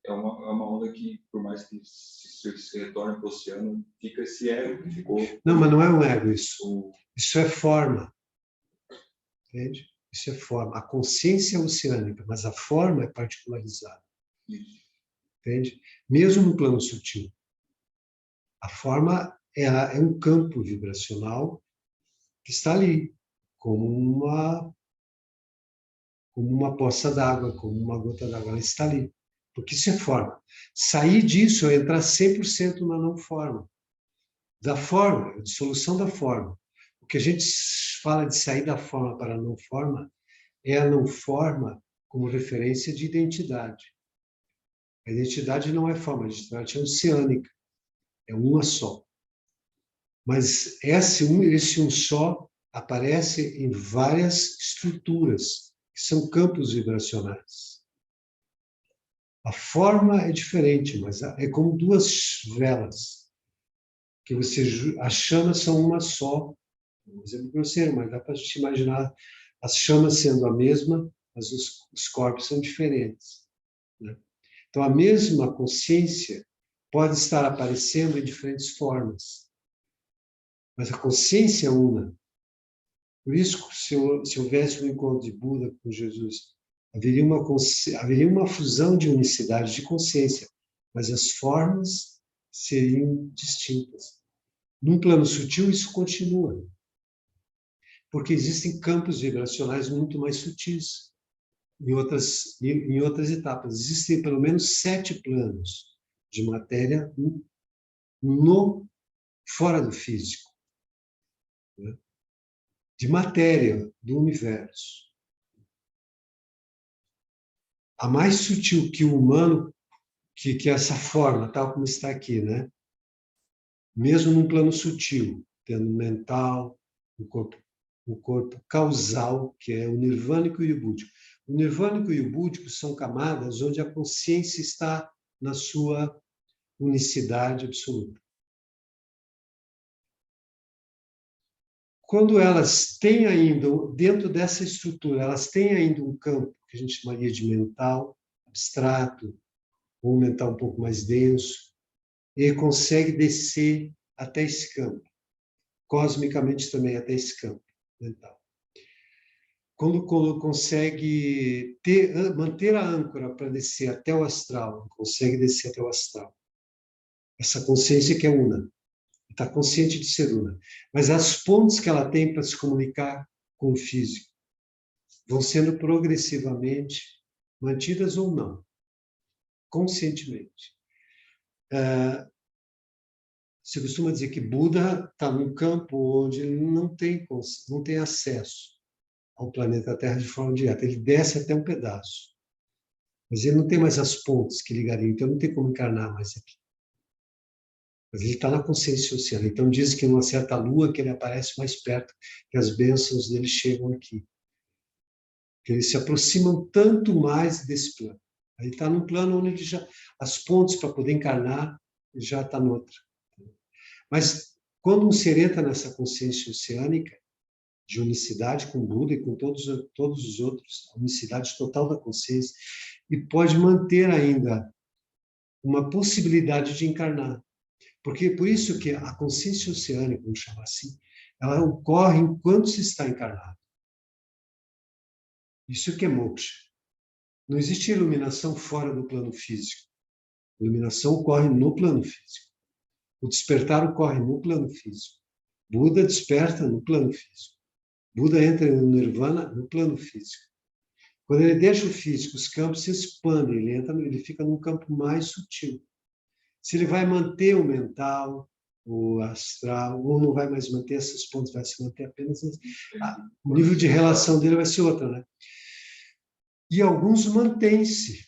é uma onda que, por mais que se retorne para o oceano, fica esse ego que ficou... Não, mas não é um ego isso. Isso é forma. Entende? Isso é forma. A consciência é oceânica, mas a forma é particularizada. Entende? Mesmo no plano sutil. A forma é um campo vibracional que está ali, como uma poça d'água, como uma gota d'água. Ela está ali. Porque isso é forma. Sair disso é entrar 100% na não forma. Da forma, a dissolução da forma. O que a gente fala de sair da forma para a não forma é a não forma como referência de identidade. A identidade não é forma, a identidade é oceânica, é uma só. Mas esse um só aparece em várias estruturas, que são campos vibracionais. A forma é diferente, mas é como duas velas, que as chamas são uma só. Um exemplo grosseiro, mas dá para a gente imaginar as chamas sendo a mesma, mas os corpos são diferentes, né? Então, a mesma consciência pode estar aparecendo em diferentes formas, mas a consciência é una. Por isso, se houvesse um encontro de Buda com Jesus, haveria uma fusão de unicidade de consciência, mas as formas seriam distintas. Num plano sutil, isso continua, porque existem campos vibracionais muito mais sutis em outras etapas. Existem pelo menos 7 planos de matéria fora do físico, né? De matéria do universo. A mais sutil que o humano, que essa forma, tal como está aqui, né? Mesmo num plano sutil, tendo mental, o corpo causal, que é o nirvânico e o búdico. O nirvânico e o búdico são camadas onde a consciência está na sua unicidade absoluta. Quando elas têm ainda, dentro dessa estrutura, elas têm ainda um campo que a gente chamaria de mental, abstrato, ou um mental um pouco mais denso, e consegue descer até esse campo, cosmicamente também até esse campo mental. Quando consegue manter a âncora para descer até o astral, consegue descer até o astral. Essa consciência que é una, está consciente de ser una. Mas as pontes que ela tem para se comunicar com o físico vão sendo progressivamente mantidas ou não, conscientemente. Se costuma dizer que Buda está num campo onde ele não tem acesso ao planeta Terra de forma direta. Ele desce até um pedaço. Mas ele não tem mais as pontes que ligariam, então não tem como encarnar mais aqui. Mas ele está na consciência oceana. Então diz que numa certa lua que ele aparece mais perto, que as bênçãos dele chegam aqui. Que eles se aproximam tanto mais desse plano. Ele está num plano onde as pontes para poder encarnar, ele já está noutra. Mas quando um ser entra nessa consciência oceânica, de unicidade com Buda e com todos os outros, a unicidade total da consciência, e pode manter ainda uma possibilidade de encarnar. Porque por isso que a consciência oceânica, vamos chamar assim, ela ocorre enquanto se está encarnado. Isso que é moksha. Não existe iluminação fora do plano físico. A iluminação ocorre no plano físico. O despertar ocorre no plano físico. Buda desperta no plano físico. Buda entra no nirvana no plano físico. Quando ele deixa o físico, os campos se expandem, ele fica num campo mais sutil. Se ele vai manter o mental, o astral, ou não vai mais manter esses pontos, vai se manter apenas... O nível de relação dele vai ser outro, né? E alguns mantêm-se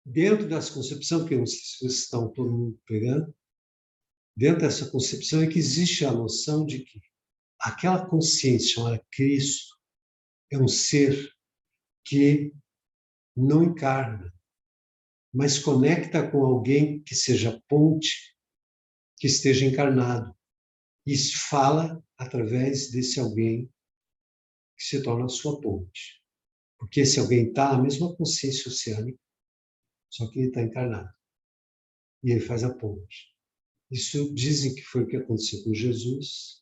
dentro dessa concepção, que eu não sei se vocês estão todo mundo pegando, dentro dessa concepção é que existe a noção de que aquela consciência chamada Cristo é um ser que não encarna, mas conecta com alguém que seja ponte, que esteja encarnado, e fala através desse alguém que se torna a sua ponte. Porque esse alguém está na mesma consciência oceânica, só que ele está encarnado. E ele faz a ponte. Isso dizem que foi o que aconteceu com Jesus.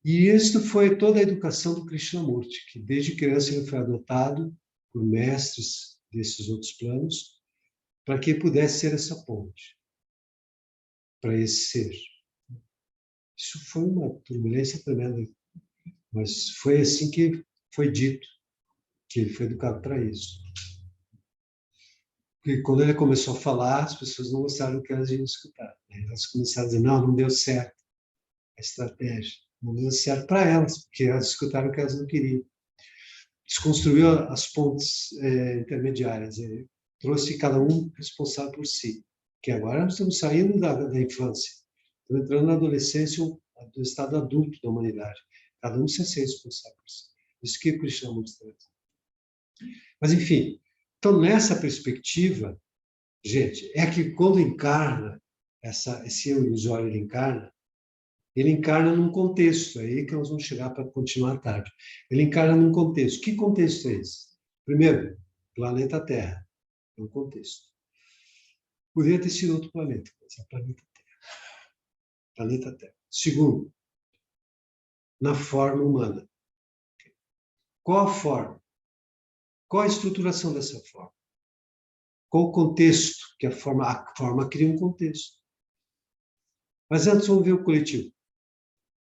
E isso foi toda a educação do Krishnamurti, que desde criança ele foi adotado por mestres desses outros planos, para que pudesse ser essa ponte para esse ser. Isso foi uma turbulência tremenda, mas foi assim que foi dito, que ele foi educado para isso. Porque quando ele começou a falar, as pessoas não gostaram do que elas iam escutar. Elas começaram a dizer, não deu certo a estratégia. Não deu certo para elas, porque elas escutaram o que elas não queriam. Desconstruiu as pontes intermediárias. Ele trouxe cada um responsável por si. Que agora nós estamos saindo da infância. Estamos entrando na adolescência, do estado adulto da humanidade. Cada um se ser responsável por si. Isso que o Krishnamurti traz. Mas, enfim, então, nessa perspectiva, gente, é que quando encarna, esse eu ilusório ele encarna num contexto, é aí que nós vamos chegar para continuar tarde. Ele encarna num contexto. Que contexto é esse? Primeiro, planeta Terra. É um contexto. Poderia ter sido outro planeta, mas é planeta Terra. Planeta Terra. Segundo, na forma humana. Qual a forma? Qual a estruturação dessa forma? Qual o contexto? Que a forma cria um contexto. Mas antes vamos ver o coletivo.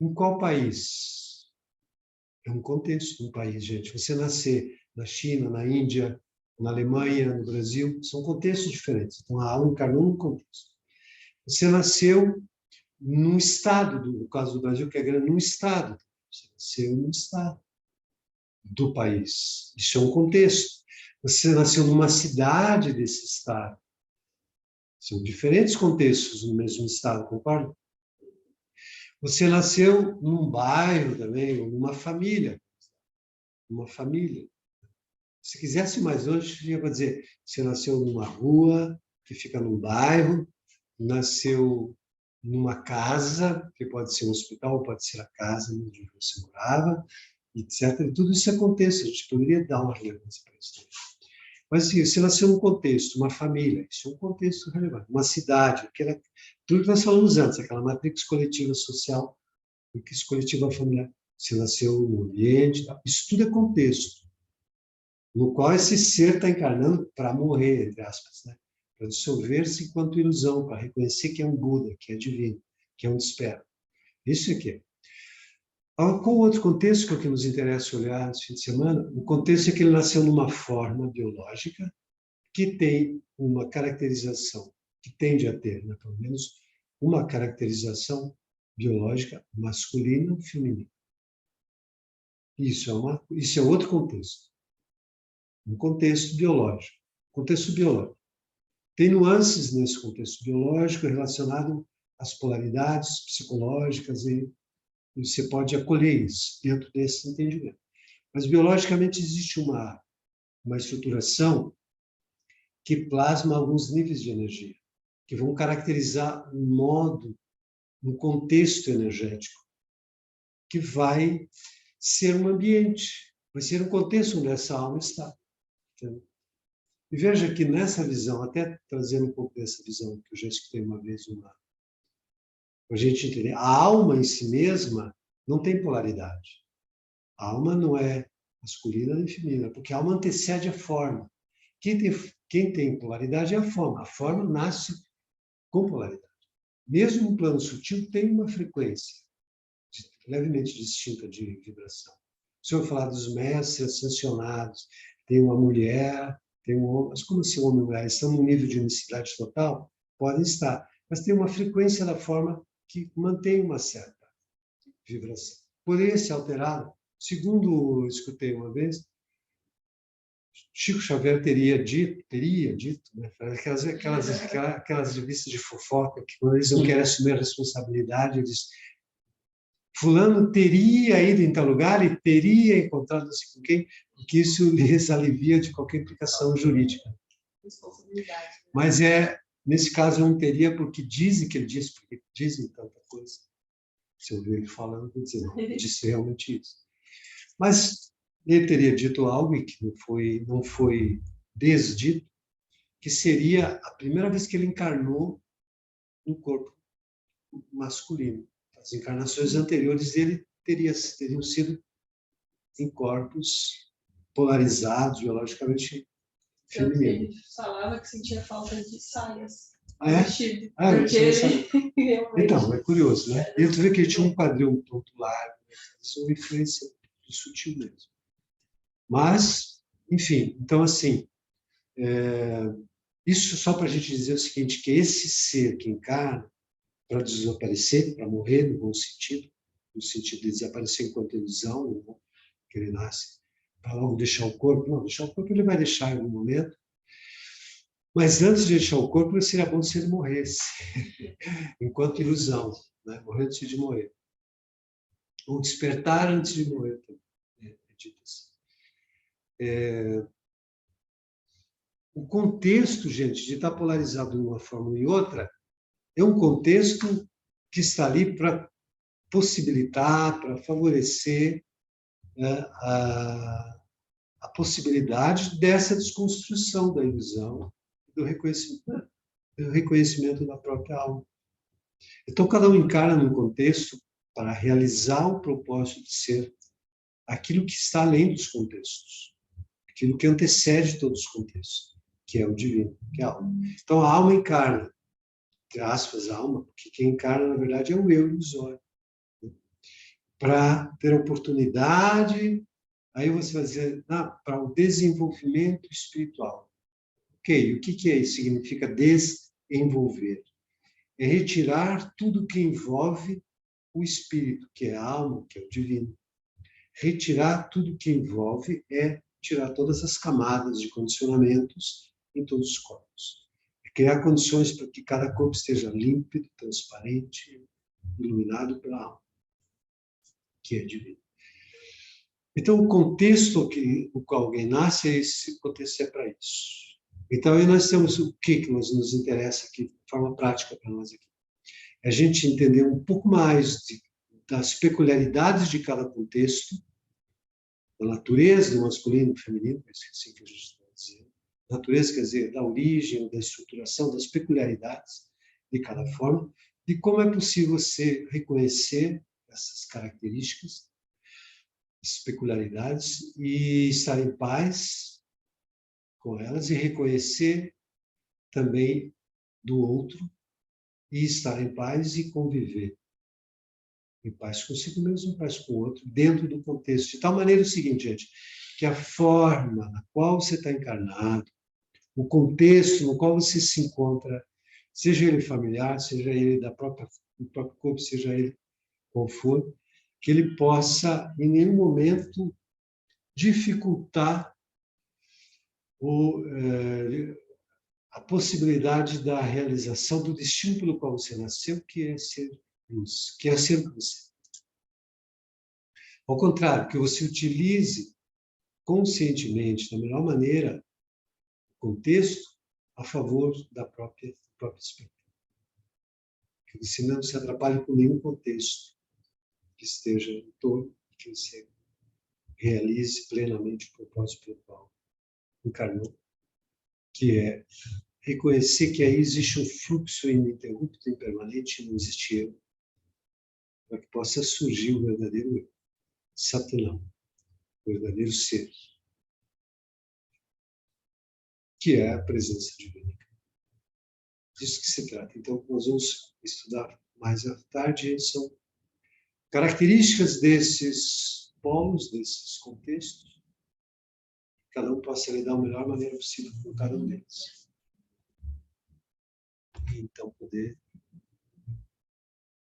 Em qual país? É um contexto, um país, gente. Você nascer na China, na Índia, na Alemanha, no Brasil, são contextos diferentes. Então, a alma encarnou num contexto. Você nasceu num estado, no caso do Brasil, que é grande, num estado. Você nasceu num estado do país. Isso é um contexto. Você nasceu numa cidade desse estado. São diferentes contextos no mesmo estado, concorda? Você nasceu num bairro também, ou numa família. Uma família. Se quisesse mais longe, ia dizer, você nasceu numa rua, que fica num bairro, nasceu numa casa, que pode ser um hospital, pode ser a casa onde você morava, etc. E tudo isso é contexto, a gente poderia dar uma relevância para isso. Mas assim, você nasceu num contexto, uma família, isso é um contexto relevante. Uma cidade, tudo que nós falamos antes, aquela matrix coletiva social, matrix coletiva familiar. Você nasceu no ambiente, isso tudo é contexto, no qual esse ser está encarnando para morrer, entre aspas, né? Para dissolver-se enquanto ilusão, para reconhecer que é um Buda, que é divino, que é um espera. Isso aqui é. Qual outro contexto que é o que nos interessa olhar nesse fim de semana? O contexto é que ele nasceu numa forma biológica que tem uma caracterização, que tende a ter, né, pelo menos, uma caracterização biológica masculina e feminina. Isso é outro contexto. Um contexto biológico. Contexto biológico. Tem nuances nesse contexto biológico relacionado às polaridades psicológicas e você pode acolher isso dentro desse entendimento. Mas, biologicamente, existe uma estruturação que plasma alguns níveis de energia, que vão caracterizar um modo, um contexto energético, que vai ser um ambiente, vai ser um contexto onde essa alma está. Entendeu? E veja que nessa visão, até trazendo um pouco dessa visão que eu já escutei uma vez, para a gente entender, a alma em si mesma não tem polaridade. A alma não é masculina nem feminina, porque a alma antecede a forma. Quem tem polaridade é a forma. A forma nasce com polaridade. Mesmo no plano sutil, tem uma frequência levemente distinta de vibração. Se eu falar dos mestres ascensionados, tem uma mulher, tem um homem, mas como assim homem e mulher estão num nível de unicidade total? Podem estar, mas tem uma frequência da forma que mantém uma certa vibração. Poderia ser alterada? Segundo eu escutei uma vez, Chico Xavier teria dito, né? Aquelas revistas de fofoca, que quando eles não querem assumir a responsabilidade, eles... Fulano teria ido em tal lugar e teria encontrado não sei com quem, porque isso lhes alivia de qualquer implicação jurídica. Responsabilidade. Mas nesse caso não teria, porque dizem que ele disse, porque dizem tanta coisa. Se eu ouvir ele falando, vou dizer, não, ele disse realmente isso. Mas ele teria dito algo e que não foi desdito, que seria a primeira vez que ele encarnou no corpo masculino. As encarnações anteriores dele teriam sido em corpos polarizados, biologicamente femininos. Ele falava que sentia falta de saias. Ah, é? Vestido, Ah, porque ele realmente... Então, é curioso, né? E tu vê que ele tinha um quadril um tanto largo, né? Isso é uma influência sutil mesmo. Mas, enfim, então assim, isso só para a gente dizer o seguinte, que esse ser que encarna, para desaparecer, para morrer, no bom sentido, no sentido de desaparecer enquanto ilusão, que ele nasce, para logo deixar o corpo. Não, deixar o corpo ele vai deixar em algum momento, mas antes de deixar o corpo, seria bom se ele morresse, enquanto ilusão, né? Morrer antes de morrer. Ou despertar antes de morrer também, é dito assim. O contexto, gente, de estar polarizado de uma forma ou em outra, é um contexto que está ali para possibilitar, para favorecer, né, a possibilidade dessa desconstrução da ilusão, do reconhecimento da própria alma. Então, cada um encara num contexto para realizar o propósito de ser aquilo que está além dos contextos, aquilo que antecede todos os contextos, que é o divino, que é a alma. Então, a alma encarna, entre aspas, a alma, porque quem encarna, na verdade, é o eu ilusório, né? Para ter oportunidade, aí você vai dizer, para o desenvolvimento espiritual. Ok, o que é isso? Significa desenvolver. É retirar tudo que envolve o espírito, que é a alma, que é o divino. Retirar tudo que envolve é tirar todas as camadas de condicionamentos em todos os corpos. É criar condições para que cada corpo esteja límpido, transparente, iluminado pela alma, que é divino. Então, o contexto o qual alguém nasce, esse contexto é para isso. Então, aí nós temos o que nos interessa aqui, de forma prática para nós aqui. É a gente entender um pouco mais das peculiaridades de cada contexto, da natureza do masculino e do feminino, é assim que a gente está dizendo. Natureza quer dizer da origem, da estruturação, das peculiaridades de cada forma, de como é possível você reconhecer essas características, essas peculiaridades, e estar em paz com elas, e reconhecer também do outro, e estar em paz e conviver em paz consigo mesmo, em paz com o outro, dentro do contexto. De tal maneira o seguinte, gente, que a forma na qual você está encarnado, o contexto no qual você se encontra, seja ele familiar, seja ele do próprio corpo, seja ele qual for, que ele possa, em nenhum momento, dificultar a possibilidade da realização do destino pelo qual você nasceu, que é ser luz, que é ser você. Ao contrário, que você utilize conscientemente, da melhor maneira, o contexto a favor da própria expectativa. Que você não se atrapalhe com nenhum contexto que esteja em torno, que você realize plenamente o propósito pelo qual encarnou, que é reconhecer que aí existe um fluxo ininterrupto, impermanente, não existe eu, para que possa surgir o verdadeiro eu, Satanão, o verdadeiro ser, que é a presença divina. Disso que se trata. Então, nós vamos estudar mais à tarde, são características desses polos, desses contextos, cada um possa lidar da melhor maneira possível com cada um deles. E então poder